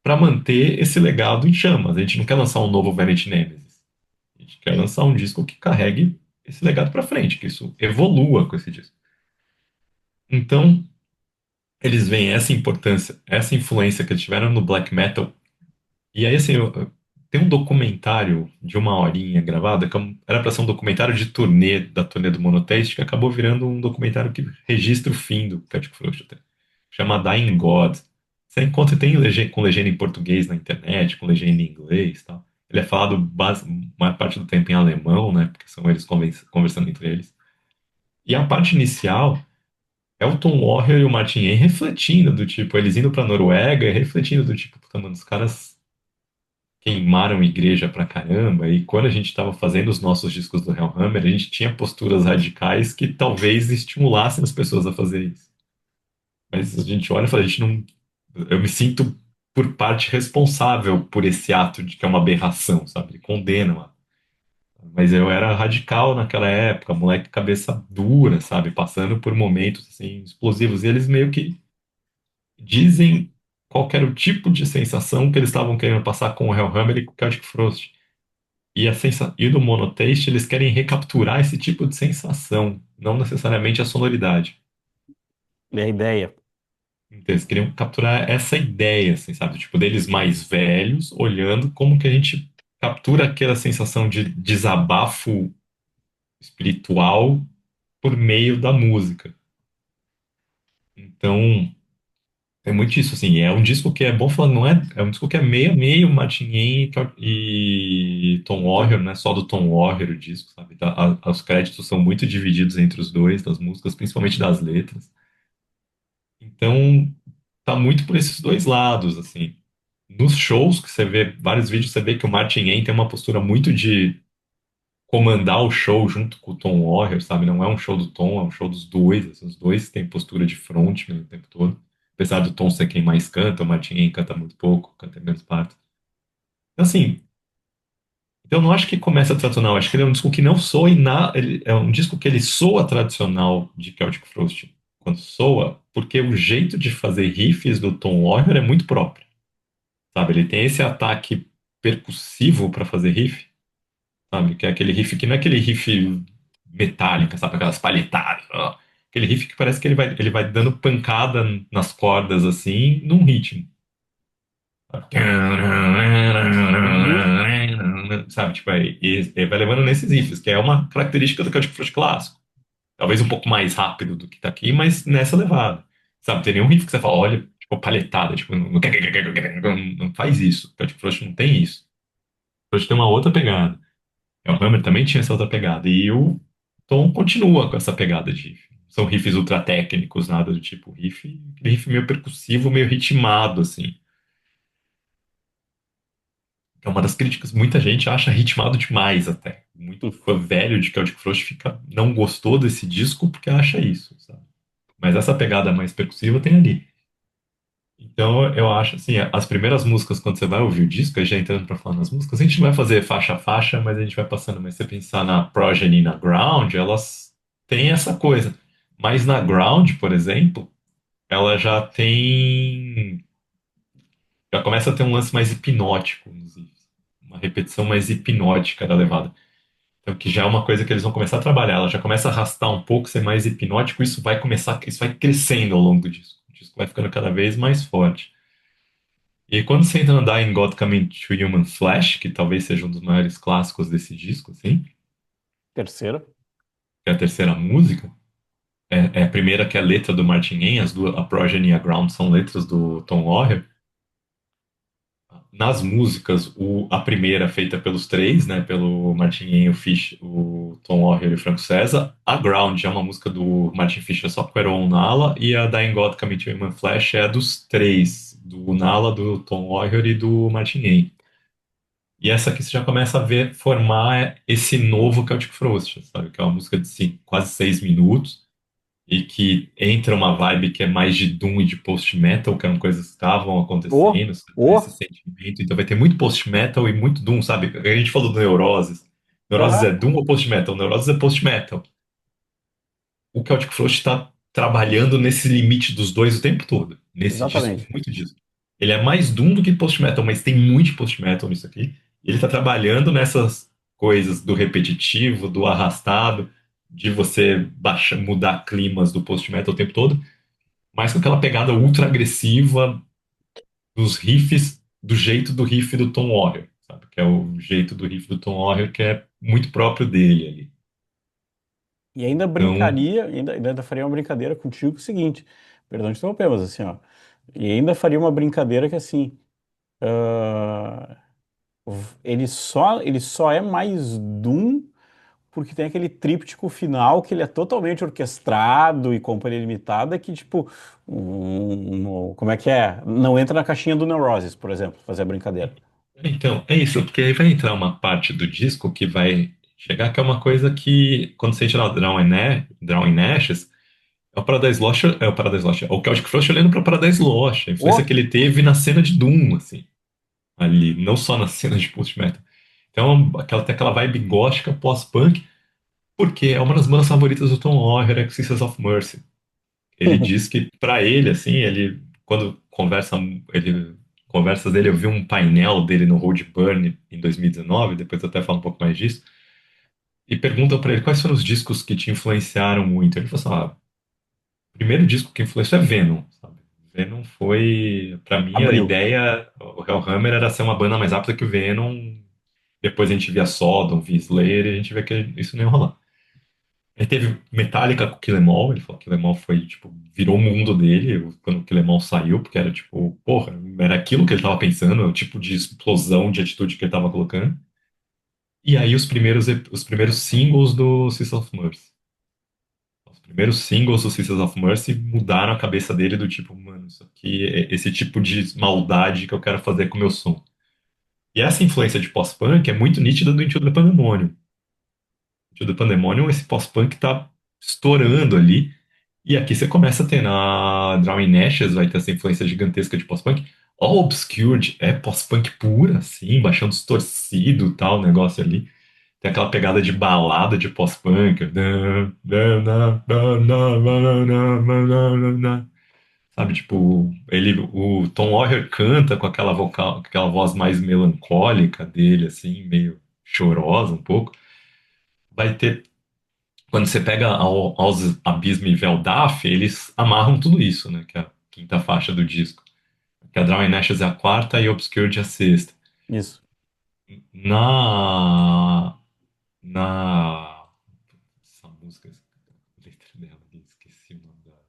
para manter esse legado em chamas. A gente não quer lançar um novo Vanity Nemesis. A gente quer lançar um disco que carregue esse legado para frente, que isso evolua com esse disco. Então, eles veem essa importância, essa influência que eles tiveram no black metal. E aí, assim, tem um documentário de uma horinha gravada, era para ser um documentário de turnê, da turnê do Monotheist, que acabou virando um documentário que registra o fim do Celtic Frost, até. Chama Dying God. Você encontra, tem com legenda em português na internet, com legenda em inglês e tal. Ele é falado maior parte do tempo em alemão, né? Porque são eles conversando entre eles. E a parte inicial é o Tom Warrior e o Martin Ain refletindo do tipo, eles indo pra Noruega e refletindo do tipo, puta, mano, os caras queimaram igreja pra caramba, e quando a gente tava fazendo os nossos discos do Hellhammer, a gente tinha posturas radicais que talvez estimulassem as pessoas a fazer isso. Mas a gente olha e fala, a gente não. Eu me sinto por parte responsável por esse ato de que é uma aberração, sabe? Ele condena, mano. Mas eu era radical naquela época, moleque cabeça dura, sabe? Passando por momentos assim explosivos. E eles meio que dizem qual que era o tipo de sensação que eles estavam querendo passar com o Hellhammer e com o Celtic Frost. E no Monotaste eles querem recapturar esse tipo de sensação, não necessariamente a sonoridade. É a ideia. Então, eles queriam capturar essa ideia, assim, sabe? Tipo, deles mais velhos, olhando como que a gente captura aquela sensação de desabafo espiritual por meio da música. Então, é muito isso, assim. É um disco que é bom falar, não é? É um disco que é meio a meio Martin Ain e Tom Então, Warrior, não é só do Tom Warrior o disco, sabe? Os créditos são muito divididos entre os dois, das músicas, principalmente das letras. Então, tá muito por esses dois lados, assim. Nos shows que você vê, vários vídeos, você vê que o Martin Ain tem uma postura muito de comandar o show junto com o Tom Warrior, sabe? Não é um show do Tom, é um show dos dois. Assim, os dois têm postura de frontman o tempo todo. Apesar do Tom ser quem mais canta, o Martin Ain canta muito pouco, canta em menos partes. Então, assim, eu não acho que começa tradicional. Acho que ele é um disco que não soa é um disco que ele soa tradicional de Celtic Frost quando soa, porque o jeito de fazer riffs do Tom Warrior é muito próprio. Sabe? Ele tem esse ataque percussivo para fazer riff, sabe? Que é aquele riff que não é aquele riff metálica, sabe? Aquelas palhetadas. Ó. Aquele riff que parece que ele vai dando pancada nas cordas assim, num ritmo. uhum, Sabe? Tipo, e vai levando nesses riffs, que é uma característica do Celtic Frost clássico. Talvez um pouco mais rápido do que tá aqui, mas nessa levada. Sabe? Tem nenhum riff que você fala, olha, tipo, palhetada, tipo, não faz isso. O Celtic Frost não tem isso. Hoje tem uma outra pegada. O Hammer também tinha essa outra pegada. E o Tom continua com essa pegada de riff. São riffs ultra técnicos, nada do tipo riff meio percussivo, meio ritmado, assim. É uma das críticas. Muita gente acha ritmado demais até. Muito fã velho de Celtic Frost não gostou desse disco porque acha isso, sabe? Mas essa pegada mais percussiva tem ali. Então, eu acho assim, as primeiras músicas, quando você vai ouvir o disco, aí já entrando pra falar nas músicas, a gente não vai fazer faixa a faixa, mas a gente vai passando. Mas se você pensar na Progeny e na Ground, elas têm essa coisa. Mas na Ground, por exemplo, ela já tem. Já começa a ter um lance mais hipnótico nos riffs. Uma repetição mais hipnótica da levada. Então, que já é uma coisa que eles vão começar a trabalhar. Ela já começa a arrastar um pouco, ser mais hipnótico, isso vai crescendo ao longo do disco. O disco vai ficando cada vez mais forte. E quando você entra no Dying God Coming to Human Flesh, que talvez seja um dos maiores clássicos desse disco, assim, terceira. que é a terceira música, é a primeira que é a letra do Martin Ain, as duas, a Progeny e a Ground são letras do Tom Warrior. Nas músicas, a primeira feita pelos três, né, pelo Martin Ain, o Fish, o Tom Warrior e o Franco César. A Ground é uma música do Martin Fisher só com o Aaron Nala, e a Dying God Coming to Human Flesh é a dos três, do Nala, do Tom Warrior e do Martin Ain. E essa aqui você já começa a ver formar esse novo Celtic Frost, sabe? Que é uma música de quase 6 minutos e que entra uma vibe que é mais de doom e de post-metal, que eram coisas que estavam Ô, acontecendo, sabe? Esse ô, sentimento. Então vai ter muito post-metal e muito doom, sabe? A gente falou do Neuroses. Neuroses é aham, doom ou post-metal? Neuroses é post-metal. O Celtic Frost está trabalhando nesse limite dos dois o tempo todo. Nesse disco, exatamente. muito disso. Ele é mais doom do que post-metal, mas tem muito post-metal nisso aqui. E ele está trabalhando nessas coisas do repetitivo, do arrastado, de você mudar climas do post-metal o tempo todo, mas com aquela pegada ultra agressiva dos riffs, do jeito do riff do Tom Warrior, sabe? Que é o jeito do riff do Tom Warrior que é muito próprio dele ali. E ainda Então, brincaria, ainda faria uma brincadeira contigo, o seguinte, perdão de interromper, mas assim, ó, e ainda faria uma brincadeira que assim, ah, ele só é mais Doom porque tem aquele tríptico final que ele é totalmente orquestrado e companhia limitada que, tipo, como é que é? Não entra na caixinha do Neurosis, por exemplo, fazer a brincadeira. Então, é isso, porque aí vai entrar uma parte do disco que vai chegar, que é uma coisa que, quando você entra na Draw in Ashes, é o Paradise Lost, é o Paradise Lost, é o Celtic Frost olhando para Paradise Lost, a influência que Oh! ele teve na cena de Doom, assim, ali, não só na cena de post-metal. Então, tem aquela vibe gótica pós-punk, porque é uma das bandas favoritas do Tom Lawler, é Sisters of Mercy. Ele diz que pra ele, assim, ele quando ele conversas dele, eu vi um painel dele no Road Burn em 2019, depois eu até falo um pouco mais disso, e perguntam pra ele quais foram os discos que te influenciaram muito. Ele falou assim, o primeiro disco que influenciou é Venom, sabe? Venom foi, pra mim, a Abriu. ideia, o Hellhammer era ser uma banda mais rápida que o Venom. Depois a gente via Sodom, via Slayer, e a gente vê que isso não ia rolar. Aí teve Metallica com Kill 'Em All, ele falou que Kill 'Em All foi, tipo, virou o mundo dele quando o Kill 'Em All saiu, porque era, tipo, porra, era aquilo que ele tava pensando, o tipo de explosão de atitude que ele tava colocando. E aí os primeiros singles do Sisters of Mercy. Os primeiros singles do Sisters of Mercy mudaram a cabeça dele do tipo, mano, isso aqui é esse tipo de maldade que eu quero fazer com o meu som. E essa influência de pós-punk é muito nítida do Into the Pandemonium. Into the Pandemonium, esse pós-punk tá estourando ali. E aqui você começa a ter na Drowning Ashes, vai ter essa influência gigantesca de pós-punk. All Obscured é pós-punk pura, assim, baixando distorcido e tal, o negócio ali. Tem aquela pegada de balada de pós-punk. Sabe, tipo, o Tom Lawyer canta com aquela vocal, com aquela voz mais melancólica dele, assim, meio chorosa um pouco. Vai ter quando você pega aos Abismo e Veldaf, eles amarram tudo isso, né? Que é a quinta faixa do disco. Que a Drawn in Ashes é a quarta e Obscured é a sexta. Isso. Na. Na. Essa música, a letra dela, esqueci o nome dela.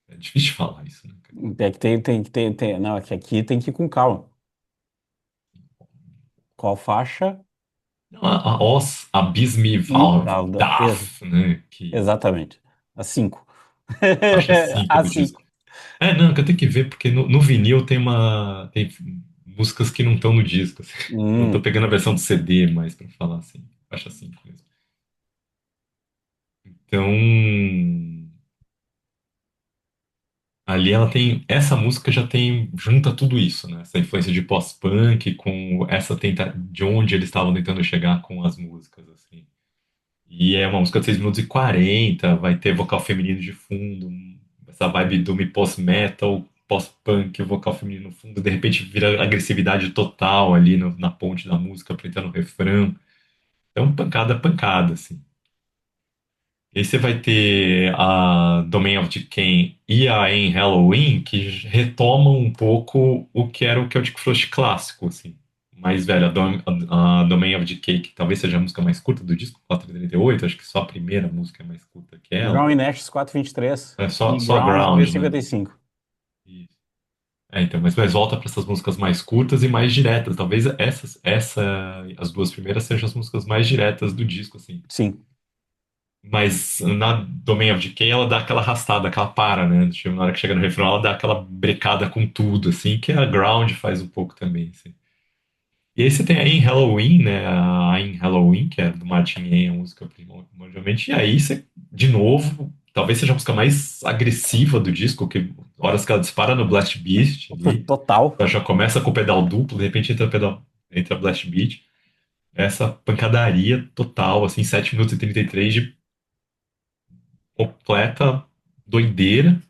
É difícil de falar isso, né, cara? É que não, é que aqui tem que ir com calma. Qual faixa? Não, a Os Abismo e Ex- Veldaf, né? Que exatamente. As cinco. a faixa 5 As do cinco. disco. É, não, que eu tenho que ver, porque no vinil tem músicas que não estão no disco, assim. Não tô Hum. pegando a versão do CD mais pra falar assim. Faixa 5 mesmo. Então, ali ela tem. Essa música já tem. Junta tudo isso, né? Essa influência de pós-punk com essa de onde eles estavam tentando chegar com as músicas, assim. E é uma música de 6 minutos e 40, vai ter vocal feminino de fundo, essa vibe do me post-metal, pós-punk, vocal feminino no fundo, de repente vira agressividade total ali na ponte da música, pra entrar no refrão. Então, pancada, pancada, assim. E aí você vai ter a Domain of Decay e a Em Halloween, que retomam um pouco o que era o Celtic Frost clássico, assim. Mais velho, a Domain of Decay, que talvez seja a música mais curta do disco, 4:38, acho que só a primeira música é mais curta que ela. Ground Nash 4:23 É e só Ground Ground, né? 3:55. Isso. É, então, mas volta para essas músicas mais curtas e mais diretas. Talvez as duas primeiras sejam as músicas mais diretas do disco, assim. Sim. Mas na Domain of Decay ela dá aquela arrastada, aquela para, né? Tipo, na hora que chega no refrão, ela dá aquela brecada com tudo, assim, que a Ground faz um pouco também, assim. E aí você tem aí em Halloween, né? A em Halloween, que é do Martin Ain, a música primordialmente. E aí você, de novo, talvez seja a música mais agressiva do disco, que horas que ela dispara no Blast Beast ali, Total. ela já começa com o pedal duplo, de repente entra Blast Beat. Essa pancadaria total, assim, 7 minutos e 33 de completa doideira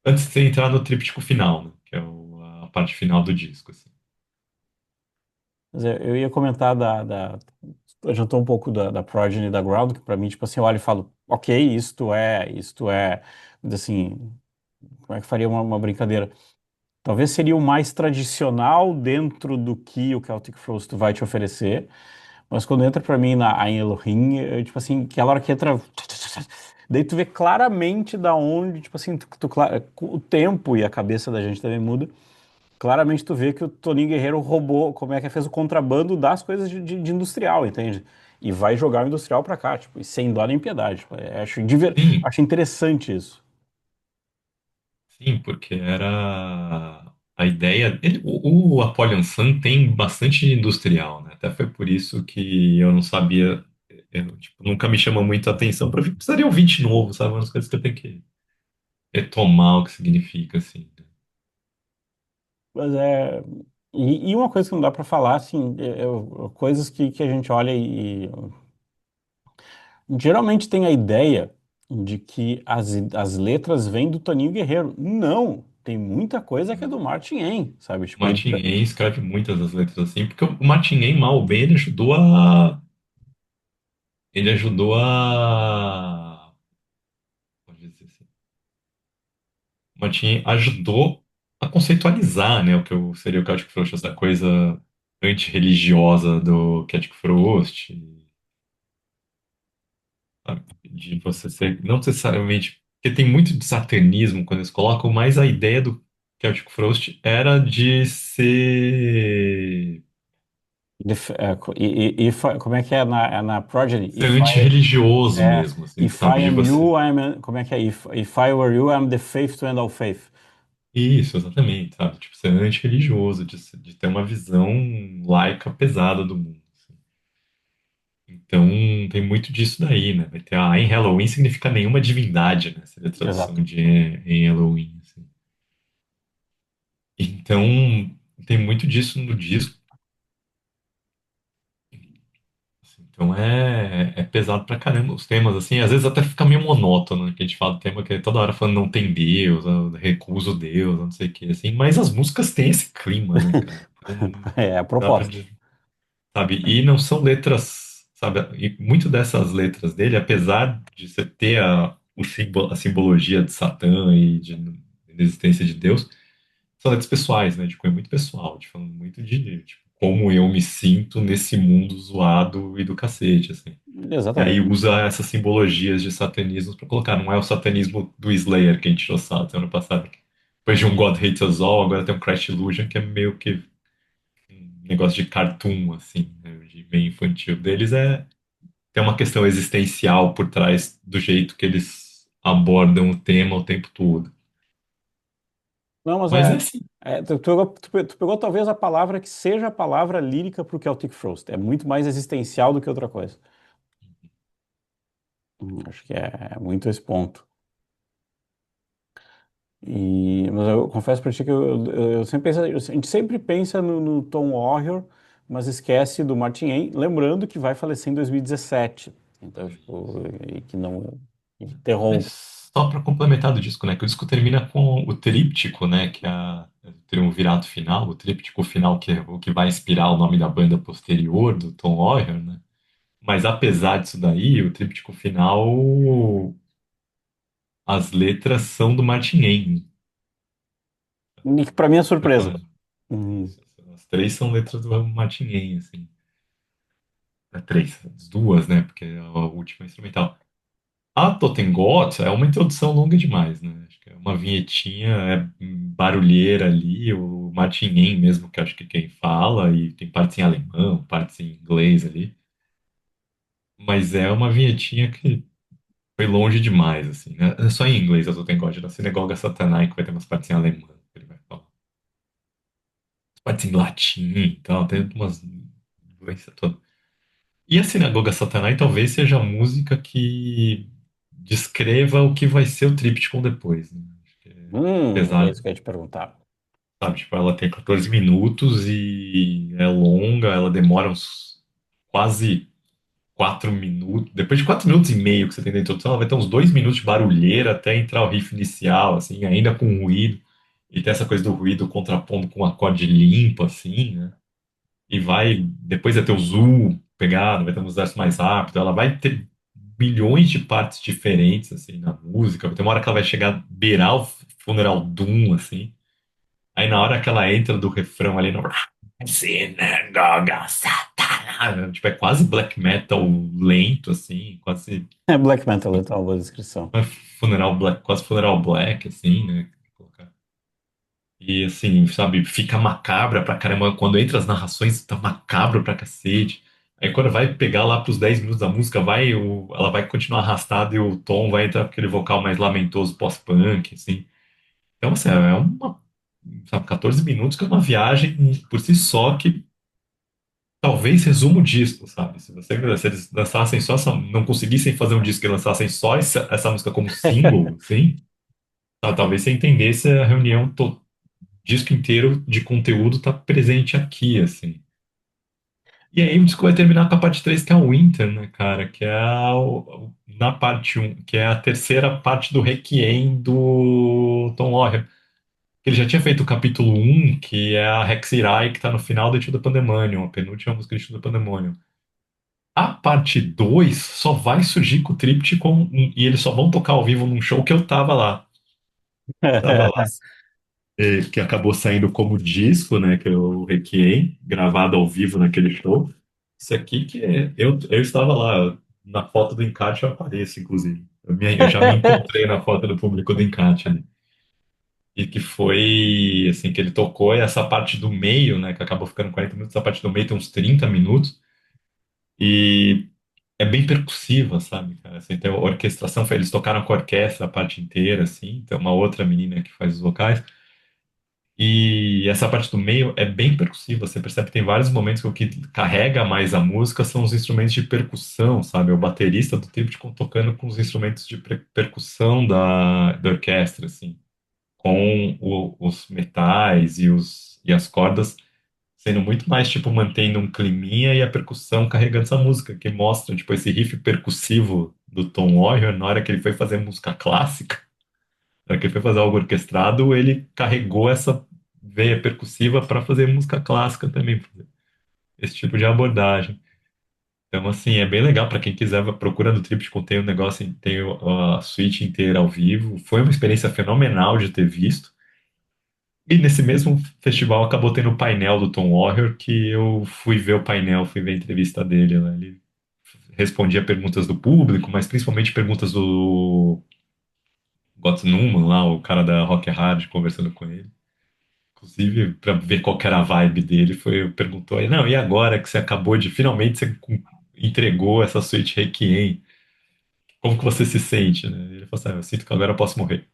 antes de você entrar no tríptico final, né? Que é a parte final do disco, assim. Mas eu ia comentar adiantou um pouco da Progeny e da Ground, que pra mim, tipo assim, eu olho e falo, ok, isto é, assim, como é que faria uma brincadeira? Talvez seria o mais tradicional dentro do que o Celtic Frost vai te oferecer, mas quando entra pra mim na Ain Elohim, tipo assim, aquela hora que entra, daí tu vê claramente da onde, tipo assim, o tempo e a cabeça da gente também muda. Claramente tu vê que o Toninho Guerreiro roubou, como é que é, fez o contrabando das coisas de industrial, entende? e vai jogar o industrial pra cá, tipo, e sem dó nem piedade. Tipo, Sim, acho interessante isso. sim, porque era a ideia. O Apollyon Sun tem bastante industrial, né? Até foi por isso que eu não sabia. Tipo, nunca me chamou muito a atenção. Precisaria ouvir de novo, sabe? Umas coisas que eu tenho que retomar o que significa, assim. Mas é. E uma coisa que não dá pra falar, assim, coisas que a gente olha e geralmente tem a ideia de que as letras vêm do Toninho Guerreiro. Não! Tem muita coisa que é do Martin Em, sabe? O Tipo, Martin Ain escreve muitas das letras assim, porque o Martin Ain, mal ou bem, ele ajudou a. Ele ajudou a. Pode dizer assim. O Martin Ain ajudou a conceitualizar, né, seria o Celtic Frost, essa coisa antirreligiosa do Celtic Frost, sabe? De você ser, não necessariamente, porque tem muito de satanismo quando eles colocam, mas a ideia do Celtic Frost era de ser, Como é que é na Progeny? ser antirreligioso É, mesmo, assim, if I sabe? De am você. you, como é que é? If I were you, I'm the faith to end all faith. Isso, exatamente, sabe? Tipo, ser antirreligioso, de ter uma visão laica pesada do mundo, assim. Então, tem muito disso daí, né? Vai ter, em Halloween significa nenhuma divindade, né? Seria a tradução Exato. de em Halloween, assim. Então, tem muito disso no disco, assim. Então, é pesado pra caramba os temas, assim. Às vezes até fica meio monótono, né? Que a gente fala do tema que é toda hora falando não tem Deus, eu recuso Deus, não sei o quê, assim. Mas as músicas têm esse clima, né, cara? Então, É a dá pra proposta. sabe? E não são letras, sabe? E muito dessas letras dele, apesar de você ter a simbologia de Satã e de existência de Deus, são letras pessoais, né? De cunho muito pessoal, de falando muito de tipo, como eu me sinto nesse mundo zoado e do cacete, assim. E aí Exatamente. usa essas simbologias de satanismo para colocar, não é o satanismo do Slayer que a gente tirou sarro ano passado. Depois de um God Hates Us All, agora tem um Crash Illusion, que é meio que um negócio de cartoon, assim, né, de meio infantil deles, tem uma questão existencial por trás do jeito que eles abordam o tema o tempo todo. Não, mas Mas é assim, tu pegou talvez a palavra que seja a palavra lírica para o Celtic Frost. É muito mais existencial do que outra coisa. Acho que é muito esse ponto. Mas eu confesso para ti que eu sempre penso, a gente sempre pensa no Tom Warrior, mas esquece do Martin Ain, lembrando que vai falecer em 2017. Então, tipo, e que não interrompe. mas só para complementar do disco, né, que o disco termina com o tríptico, né, que é o triunvirato final, o tríptico final que é o que vai inspirar o nome da banda posterior do Tom Warrior, né? Mas apesar disso daí, o tríptico final, as letras são do Martin Ain. E que para mim é Pra surpresa. falar Hum, isso. As três são letras do Martin Ain, assim. Três, as duas, né? Porque é a última é instrumental. A Totengot é uma introdução longa demais, né? Acho que é uma vinhetinha, é barulheira ali, o Martin Ain mesmo, que acho que quem fala, e tem partes em alemão, partes em inglês ali. Mas é uma vinhetinha que foi longe demais, assim, né? É só em inglês a Totengot, da Sinagoga Satanai, que vai ter umas partes em alemão, que ele vai falar. Partes em latim e tal, tem umas doenças todas. E a Sinagoga Satanai talvez seja a música que descreva o que vai ser o Triptych depois, né? Acho que é apesar, isso que eu ia te perguntar. sabe, tipo, ela tem 14 minutos e é longa, ela demora uns quase 4 minutos. Depois de 4 minutos e meio que você tem da introdução, ela vai ter uns 2 minutos de barulheira até entrar o riff inicial, assim, ainda com ruído. E tem essa coisa do ruído contrapondo com um acorde limpo, assim, né? E vai, depois vai ter o zoom pegado, vai ter uns versos mais rápido, ela vai ter milhões de partes diferentes, assim, na música. Tem uma hora que ela vai chegar a beirar o Funeral Doom, assim. Aí na hora que ela entra do refrão ali no Sinagoga Satanás, tipo, é quase black metal lento, assim, quase É Black Metal, então, uma boa descrição. funeral black, quase funeral black, assim, né? E assim, sabe, fica macabra pra caramba. Quando entra as narrações, tá macabro pra cacete. Aí quando vai pegar lá pros 10 minutos da música, ela vai continuar arrastada e o tom vai entrar com aquele vocal mais lamentoso pós-punk, assim. Então, assim, é uma, sabe, 14 minutos que é uma viagem por si só que talvez resuma o disco, sabe? Se eles lançassem só não conseguissem fazer um disco e lançassem só essa música como single, assim, talvez você entendesse a reunião, disco inteiro de conteúdo tá presente aqui, assim. E aí o disco vai terminar com a parte 3 que é o Winter, né, cara? Que é na parte um que é a terceira parte do Requiem do Tom Warrior. Ele já tinha feito o capítulo um que é a Rexirai, que tá no final do Etude Pandemonium, a penúltima música do Etude Pandemonium. A parte 2 só vai surgir com o Triptych e eles só vão tocar ao vivo num show que eu tava lá. Tava lá, que acabou saindo como disco, né? Que é o Requiem, gravado ao vivo naquele show. Isso aqui eu estava lá, na foto do encarte eu apareço, inclusive. Eu já me encontrei na foto do público do encarte ali. E que foi, assim, que ele tocou, e essa parte do meio, né? Que acabou ficando 40 minutos, essa parte do meio tem uns 30 minutos. E é bem percussiva, sabe, cara? Assim, tem a orquestração, eles tocaram com a orquestra a parte inteira, assim, tem uma outra menina que faz os vocais. E essa parte do meio é bem percussiva. Você percebe que tem vários momentos que o que carrega mais a música são os instrumentos de percussão, sabe? O baterista do Triptych tocando com os instrumentos de percussão da orquestra, assim, com os metais e as cordas sendo muito mais, tipo, mantendo um climinha e a percussão carregando essa música, que mostra, tipo, esse riff percussivo do Tom Warrior na hora que ele foi fazer música clássica. Para que ele foi fazer algo orquestrado, ele carregou essa veia percussiva para fazer música clássica também, esse tipo de abordagem. Então, assim, é bem legal para quem quiser, procura no Triptych, tem o negócio, tem a suíte inteira ao vivo. Foi uma experiência fenomenal de ter visto. E nesse mesmo festival acabou tendo o painel do Tom Warrior, que eu fui ver o painel, fui ver a entrevista dele, né? Ele respondia perguntas do público, mas principalmente perguntas do Gotts Newman lá, o cara da Rock Hard, conversando com ele. Inclusive, para ver qual que era a vibe dele, perguntou aí, não, e agora que você acabou de, finalmente você entregou essa suíte Requiem, como que você se sente, né? Ele falou assim, eu sinto que agora eu posso morrer.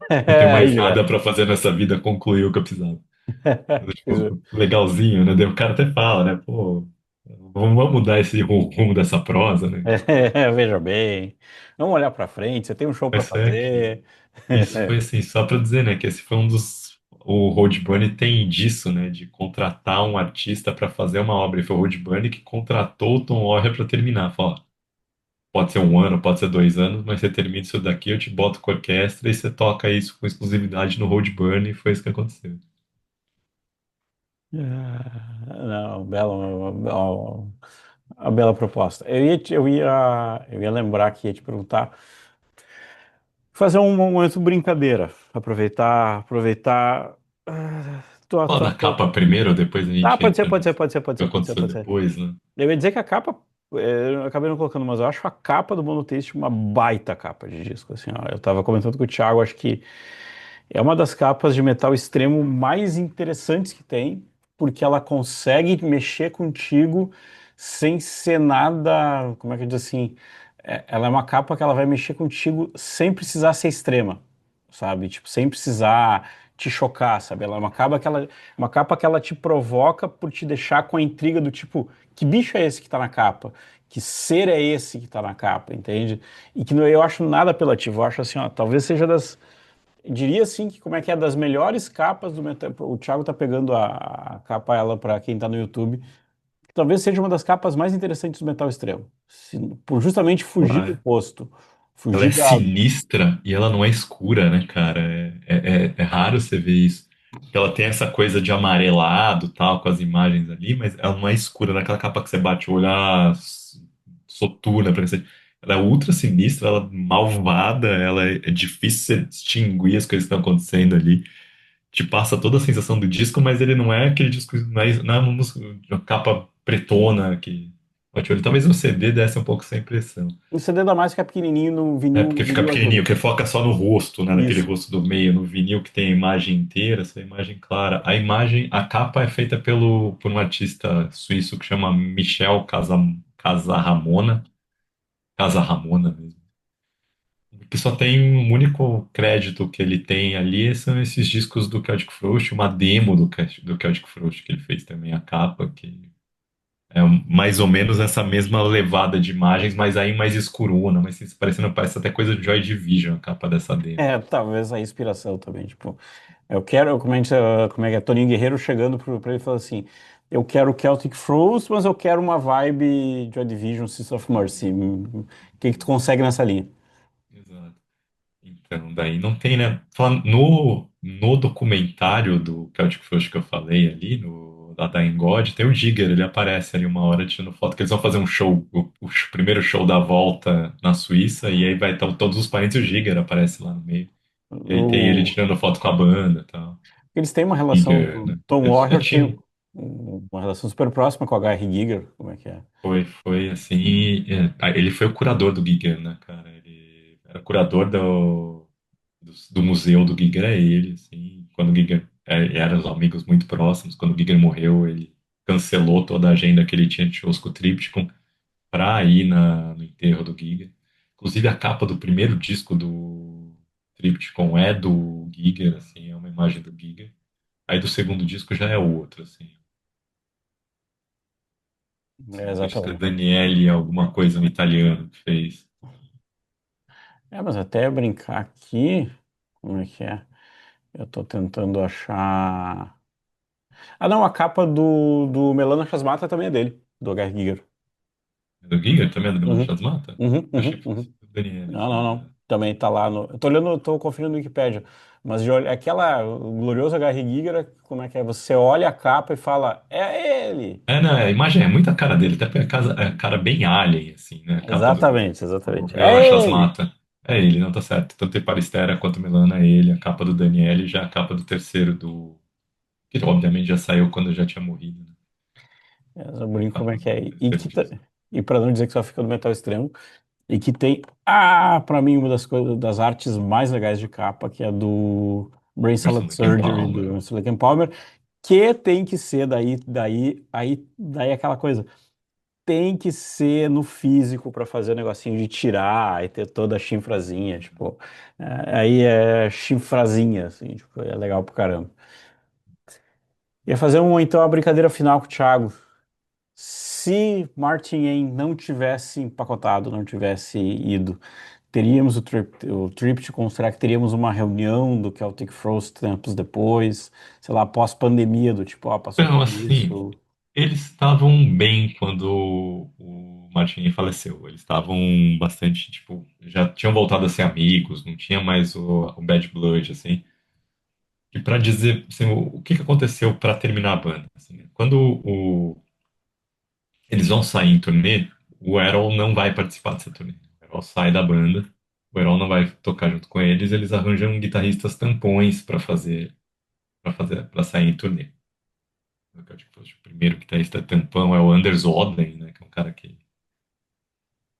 Não tenho mais Aí, nada ó. para fazer nessa vida, concluir o que eu precisava. Tipo, legalzinho, né? Daí o cara até fala, né? Pô, vamos mudar esse rumo dessa prosa, né? Veja bem, vamos olhar para frente. Você tem um show para Mas é que fazer. isso foi assim, só para dizer, né? Que esse foi um dos. O Road Bunny tem disso, né? De contratar um artista para fazer uma obra. E foi o Road Bunny que contratou o Tom Warrior para terminar. Fala, ó, pode ser um ano, pode ser 2 anos, mas você termina isso daqui, eu te boto com a orquestra e você toca isso com exclusividade no Road Bunny. E foi isso que aconteceu. Não, bela, uma bela proposta. Eu ia lembrar que ia te perguntar, fazer um momento brincadeira, aproveitar. Fala da capa primeiro, depois a Ah, gente pode ser, entra pode ser, nisso. pode ser, O pode que ser, pode ser, aconteceu pode ser. depois, né? Eu ia dizer que a capa, eu acabei não colocando, mas eu acho a capa do Mono Taste uma baita capa de disco, assim, ó. Eu tava comentando com o Thiago, acho que é uma das capas de metal extremo mais interessantes que tem, porque ela consegue mexer contigo sem ser nada, como é que eu diz assim, ela é uma capa que ela vai mexer contigo sem precisar ser extrema, sabe? Tipo, sem precisar te chocar, sabe? Ela é uma capa que ela te provoca por te deixar com a intriga do tipo, que bicho é esse que tá na capa? Que ser é esse que tá na capa, entende? E que eu acho nada apelativo, eu acho assim, ó, talvez seja diria assim que como é que é das melhores capas do metal. O Thiago tá pegando a capa ela para quem tá no YouTube. Talvez seja uma das capas mais interessantes do metal extremo. Por justamente fugir do posto. Ela Fugir é da. sinistra e ela não é escura, né, cara? É raro você ver isso. Que ela tem essa coisa de amarelado, tal, com as imagens ali, mas ela não é escura. Naquela capa que você bate o olho, soturna, pra você. Ela é ultra sinistra, ela é malvada, é difícil você distinguir as coisas que estão acontecendo ali. Te passa toda a sensação do disco, mas ele não é aquele disco, não é uma música, uma capa pretona que. Ótimo, talvez no CD desse um pouco essa impressão. O CD da mais que é pequenininho no É, vinil, porque fica vinil azul. pequenininho, porque foca só no rosto, né? Naquele Isso. rosto do meio, no vinil que tem a imagem inteira, essa imagem clara. A imagem, a capa é feita por um artista suíço que chama Michel Casarramona, Casarramona mesmo. Que só tem um único crédito que ele tem ali, são esses discos do Celtic Frost, uma demo do Celtic Frost que ele fez também, a capa, que é mais ou menos essa mesma levada de imagens, mas aí mais escurona, mas parecendo, parece até coisa de Joy Division, a capa dessa demo. É, talvez a inspiração também, tipo, eu quero, como é que é, Toninho Guerreiro chegando pra ele e falando assim, eu quero Celtic Frost, mas eu quero uma vibe Joy Division, Sisters of Mercy. O que que tu consegue nessa linha? Exato. Então, daí não tem, né? No documentário do Celtic Frost que eu falei ali, no da Dying God, tem o Jigger, ele aparece ali uma hora tirando foto, que eles vão fazer um show, o primeiro show da volta na Suíça, e aí vai estar todos os parentes, e o Jigger aparece lá no meio. E aí tem ele O, tirando foto com a banda e tal. eles têm uma relação, Giger, o né? Tom Eu Warrior tem tinha, uma relação super próxima com o H.R. Giger, como é que é? foi assim, ele foi o curador do Giger, né, cara? Ele era curador do museu do Giger, é ele, assim, quando o Giger eram os amigos muito próximos, quando o Giger morreu, ele cancelou toda a agenda que ele tinha de shows com o Triptykon pra ir no enterro do Giger. Inclusive a capa do primeiro disco do Triptykon é do Giger, assim, é uma imagem do Giger. Aí do segundo disco já é o outro, assim. É, Sim, acredito que é exatamente. Daniele, alguma coisa no italiano que fez. É, mas até brincar aqui, como é que é? Eu tô tentando achar. Ah, não, a capa do Melana Chasmata também é dele, do H.R. Giger. É do Giger também, é do Melano Uhum, das Mata? uhum, Achei uhum, que fosse uhum. do Daniele, Não, não, assim. não. Também tá lá no. Eu tô olhando, eu tô conferindo no Wikipedia. Mas aquela, o glorioso H.R. Giger, como é que é? Você olha a capa e fala, é ele! Não, a imagem é muita cara dele, até porque é a cara bem alien, assim, né? A capa Exatamente, do exatamente. Melano É das ele! Mata. É ele, não tá certo. Tanto Eparistera quanto Melano é ele. A capa do Daniele já é a capa do terceiro do. Que obviamente já saiu quando eu já tinha morrido, né? Eu É a brinco como capa é do que é. terceiro disco. E pra não dizer que só fica no metal extremo, e que tem, pra mim, uma das coisas, das artes mais legais de capa, que é do Brain Emerson Salad Lake and Surgery, do Palmer. Emerson Lake and Palmer, que tem que ser daí aquela coisa. Tem que ser no físico para fazer o negocinho de tirar e ter toda a chinfrazinha, tipo, aí é chinfrazinha, assim, tipo, é legal pro caramba. Ia fazer então a brincadeira final com o Thiago. Se Martin Ain não tivesse empacotado, não tivesse ido, teríamos o Triptych, será que teríamos uma reunião do Celtic Frost tempos depois, sei lá, pós-pandemia, do tipo, passou Então, por assim, isso. eles estavam bem quando o Martin faleceu. Eles estavam bastante, tipo, já tinham voltado a ser amigos, não tinha mais o bad blood, assim. E pra dizer, assim, o que que aconteceu pra terminar a banda, assim, né? Quando eles vão sair em turnê, o Errol não vai participar dessa turnê. O Errol sai da banda, o Errol não vai tocar junto com eles arranjam guitarristas tampões para sair em turnê. Tipo, o primeiro guitarrista tampão é o Anders Odden, né, que é um cara que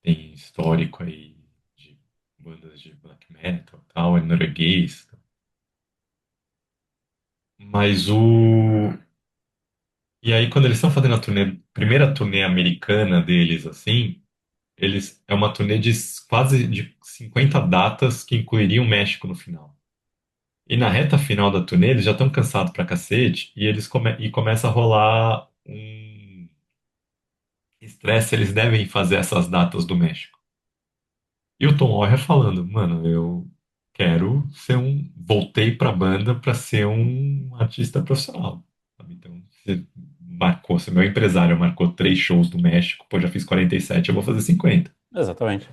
tem histórico aí de bandas de black metal e tal, é norueguês. Mas o. E aí, quando eles estão fazendo a turnê, primeira turnê americana deles, assim, é uma turnê de quase de 50 datas que incluiria o México no final. E na reta final da turnê, eles já estão cansados pra cacete e começa a rolar um estresse, eles devem fazer essas datas do México. E o Tom Oher falando, mano, eu quero ser um. Voltei pra banda pra ser um artista profissional. Sabe? Então, se meu empresário marcou 3 shows do México, pô, já fiz 47, eu vou fazer 50. Exatamente.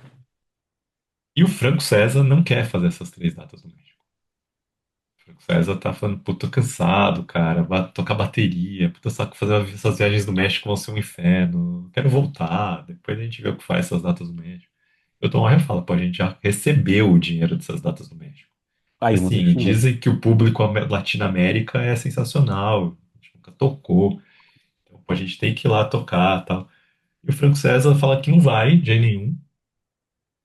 E o Franco César não quer fazer essas 3 datas do México. O Franco César tá falando, pô, tô cansado, cara, tocar bateria, puta saco, fazer essas viagens do México vão ser um inferno, quero voltar, depois a gente vê o que faz essas datas do México. Eu Tom Maia fala, pô, a gente já recebeu o dinheiro dessas datas do México. E Aí não tem assim, chinês. dizem que o público Latino-América é sensacional, a gente nunca tocou, então pô, a gente tem que ir lá tocar tal. E o Franco César fala que não vai, de jeito nenhum.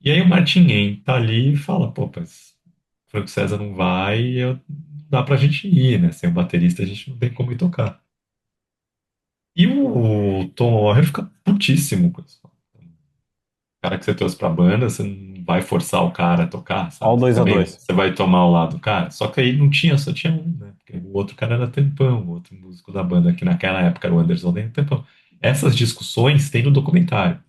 E aí o Martin Yen tá ali e fala, pô, mas o Franco César não vai, dá pra gente ir, né? Sem o baterista a gente não tem como ir tocar. E o Tom Warren fica putíssimo com isso. O cara que você trouxe pra banda, você não vai forçar o cara a tocar, Ó o sabe? Você dois a também dois. você vai tomar o lado do cara. Só que aí não tinha, só tinha um, né? Porque o outro cara era Tampão, o outro músico da banda, que naquela época era o Anderson nem Tampão. Essas discussões tem no documentário.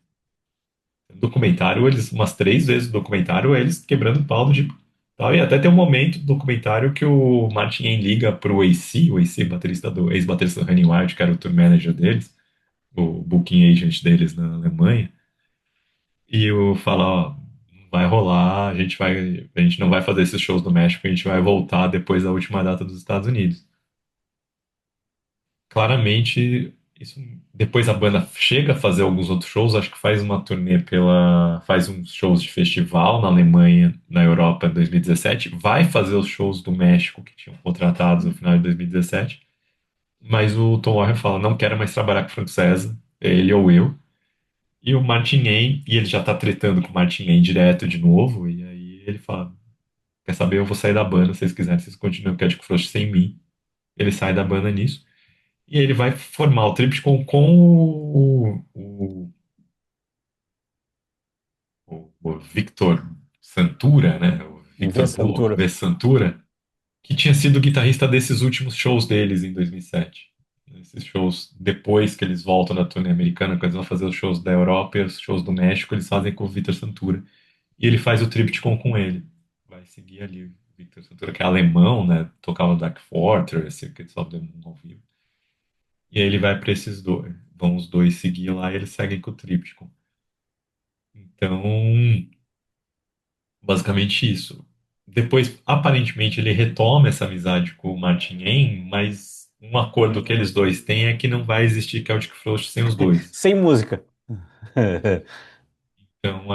No documentário, eles, umas 3 vezes no documentário, eles quebrando pau do tipo. Tal, e até tem um momento do documentário que o Martin liga pro AC, o AC, baterista do, ex-baterista do Running Wild, que era o tour manager deles, o booking agent deles na Alemanha. E eu falo, ó, não vai rolar, a gente não vai fazer esses shows no México, a gente vai voltar depois da última data dos Estados Unidos. Claramente, isso, depois a banda chega a fazer alguns outros shows, acho que faz uma turnê faz uns shows de festival na Alemanha, na Europa em 2017, vai fazer os shows do México que tinham contratados no final de 2017, mas o Tom Warren fala, não quero mais trabalhar com o Frank César, é ele ou eu. E o Martin Ain, e ele já tá tretando com o Martin Ain direto de novo, e aí ele fala, quer saber, eu vou sair da banda, se vocês quiserem, vocês continuam o Celtic Frost sem mim. Ele sai da banda nisso, e ele vai formar o Triptych com o Victor Santura, né? O Vê Victor Santura. V. Santura, que tinha sido o guitarrista desses últimos shows deles em 2007. Esses shows, depois que eles voltam da turnê americana, quando eles vão fazer os shows da Europa e os shows do México, eles fazem com o Victor Santura. E ele faz o Tripticon com ele. Vai seguir ali o Victor Santura, que é alemão, né? Tocava Dark Fortress, que só deu um ao vivo. E aí ele vai para esses dois. Vão os dois seguir lá e eles seguem com o Tripticon. Então, basicamente isso. Depois, aparentemente, ele retoma essa amizade com o Martin Ain, mas um acordo que eles dois têm é que não vai existir Celtic Frost sem os dois. Sem música. Então,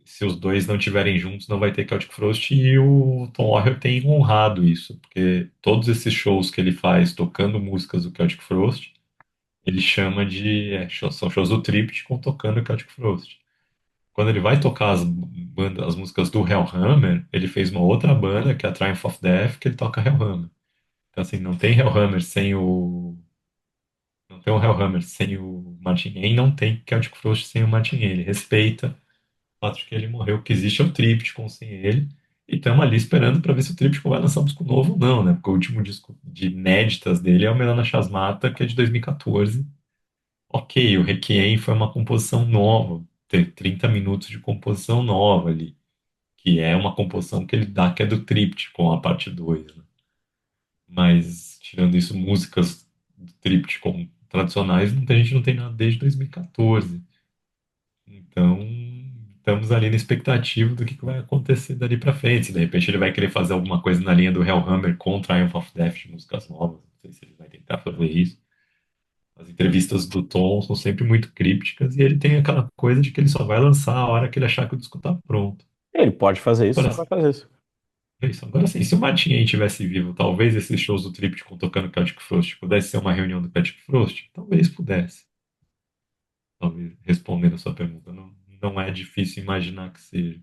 se os dois não estiverem juntos, não vai ter Celtic Frost. E o Tom Warrior tem honrado isso, porque todos esses shows que ele faz tocando músicas do Celtic Frost, ele chama de. São shows do Triptych tocando Celtic Frost. Quando ele vai tocar as músicas do Hellhammer, ele fez uma outra banda, que é a Triumph of Death, que ele toca Hellhammer. Então, assim, não tem Hellhammer sem o. Não tem o Hellhammer sem o Martin Ain, não tem Celtic Frost sem o Martin Ain. Ele respeita fato de que ele morreu, que existe é o Tríptico sem ele. E estamos ali esperando para ver se o Tríptico vai lançar um disco novo ou não, né? Porque o último disco de inéditas dele é o Melana Chasmata, que é de 2014. Ok, o Requiem foi uma composição nova, tem 30 minutos de composição nova ali, que é uma composição que ele dá, que é do Tríptico, a parte 2, né? Mas, tirando isso, músicas do Tríptico tradicionais, a gente não tem nada desde 2014. Então, estamos ali na expectativa do que vai acontecer dali pra frente. Se de repente ele vai querer fazer alguma coisa na linha do Hellhammer com Triumph of Death de músicas novas. Não sei se ele vai tentar fazer isso. As entrevistas do Tom são sempre muito crípticas e ele tem aquela coisa de que ele só vai lançar a hora que ele achar que o disco tá pronto. Ele pode fazer isso, Agora, só vai fazer isso. é isso. Agora sim, se o Martin Ain estivesse vivo, talvez esses shows do Triptych tocando Celtic Frost pudesse ser uma reunião do Celtic Frost? Talvez pudesse. Talvez, respondendo a sua pergunta, não é difícil imaginar que seja.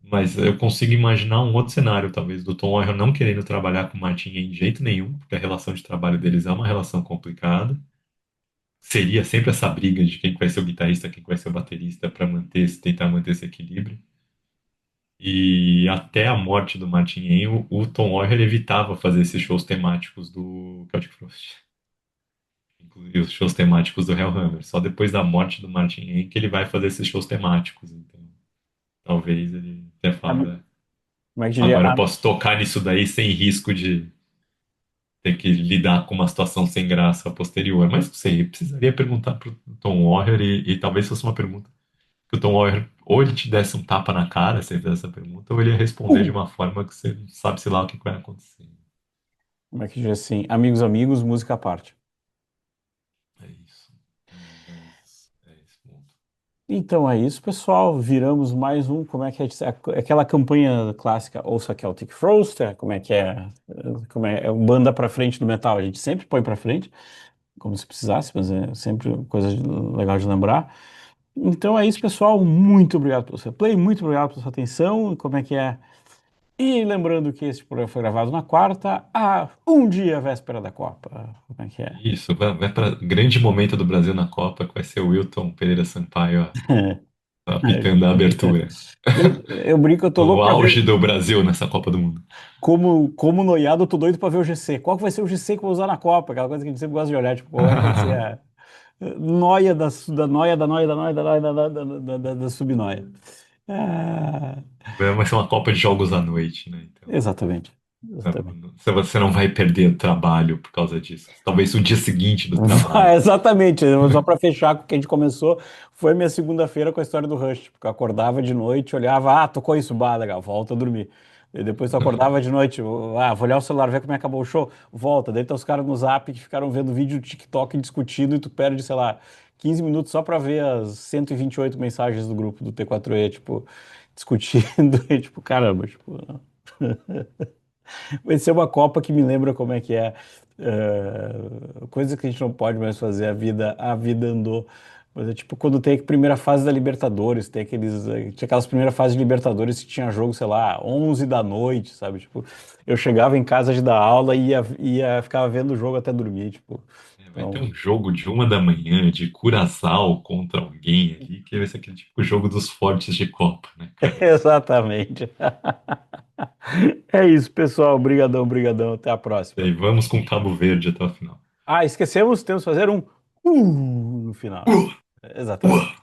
Mas eu consigo imaginar um outro cenário, talvez, do Tom Warren não querendo trabalhar com o Martin em jeito nenhum, porque a relação de trabalho deles é uma relação complicada. Seria sempre essa briga de quem que vai ser o guitarrista, quem que vai ser o baterista, para tentar manter esse equilíbrio. E até a morte do Martin Ain, o Tom Warren evitava fazer esses shows temáticos do Celtic Frost, inclusive os shows temáticos do Hellhammer. Só depois da morte do Martin Ain que ele vai fazer esses shows temáticos. Então, talvez ele tenha falado, Am- Como é que diria? agora eu posso tocar nisso daí sem risco de ter que lidar com uma situação sem graça posterior. Mas não sei, eu precisaria perguntar pro Tom Warrior e talvez fosse uma pergunta que o Tom Warrior ou ele te desse um tapa na cara se ele fizesse essa pergunta, ou ele ia responder de uma forma que você não sabe, sei lá, o que vai acontecer. Como é que diria assim? Amigos, amigos, música à parte. É isso. Mas é esse ponto. Então é isso, pessoal. Viramos mais um. Como é que é aquela campanha clássica? Ouça Celtic Frost, como é que é? Como é banda pra frente do metal? A gente sempre põe pra frente. como se precisasse, mas é sempre coisa legal de lembrar. Então é isso, pessoal. Muito obrigado pelo seu play, muito obrigado pela sua atenção. Como é que é? E lembrando que esse programa foi gravado na quarta, a um dia véspera da Copa. Como é que é? Isso, vai para grande momento do Brasil na Copa, que vai ser o Wilton Pereira Sampaio apitando a abertura. Eu brinco, eu tô O louco pra auge ver do Brasil nessa Copa do Mundo. como noiado, eu tô doido pra ver o GC. Qual que vai ser o GC que eu vou usar na Copa? Aquela coisa que a gente sempre gosta de olhar, tipo, qual é que vai ser a noia da noia, da noia, da noia, da noia, da subnoia. Ah, Vai ser uma Copa de Jogos à noite, né? Então, exatamente. Exatamente. você não vai perder trabalho por causa disso. Talvez o dia seguinte do trabalho. Exatamente, só para fechar com o que a gente começou, foi minha segunda-feira com a história do Rush, porque eu acordava de noite, olhava, tocou isso, bah, legal, volta a dormir. E depois tu acordava de noite, vou olhar o celular, ver como é que acabou o show, volta. Daí tá os caras no Zap que ficaram vendo vídeo do TikTok discutindo e tu perde, sei lá, 15 minutos só pra ver as 128 mensagens do grupo do T4E, tipo, discutindo, e tipo, caramba, tipo. Vai ser uma Copa que me lembra como é que é, coisa que a gente não pode mais fazer, a vida andou. Mas é tipo quando tem a primeira fase da Libertadores, tem tinha aquelas primeiras fases de Libertadores que tinha jogo, sei lá, 11 da noite, sabe? Tipo, eu chegava em casa de dar aula e ficava vendo o jogo até dormir, tipo. Vai ter Então, um jogo de 1 da manhã de Curaçao contra alguém ali, que vai ser aquele tipo jogo dos fortes de Copa, né, cara? exatamente. É isso, pessoal. Obrigadão, obrigadão. Até a E próxima. aí, vamos com Cabo Verde até o final. Esquecemos, temos que fazer um no final. Uh, uh. Exatamente.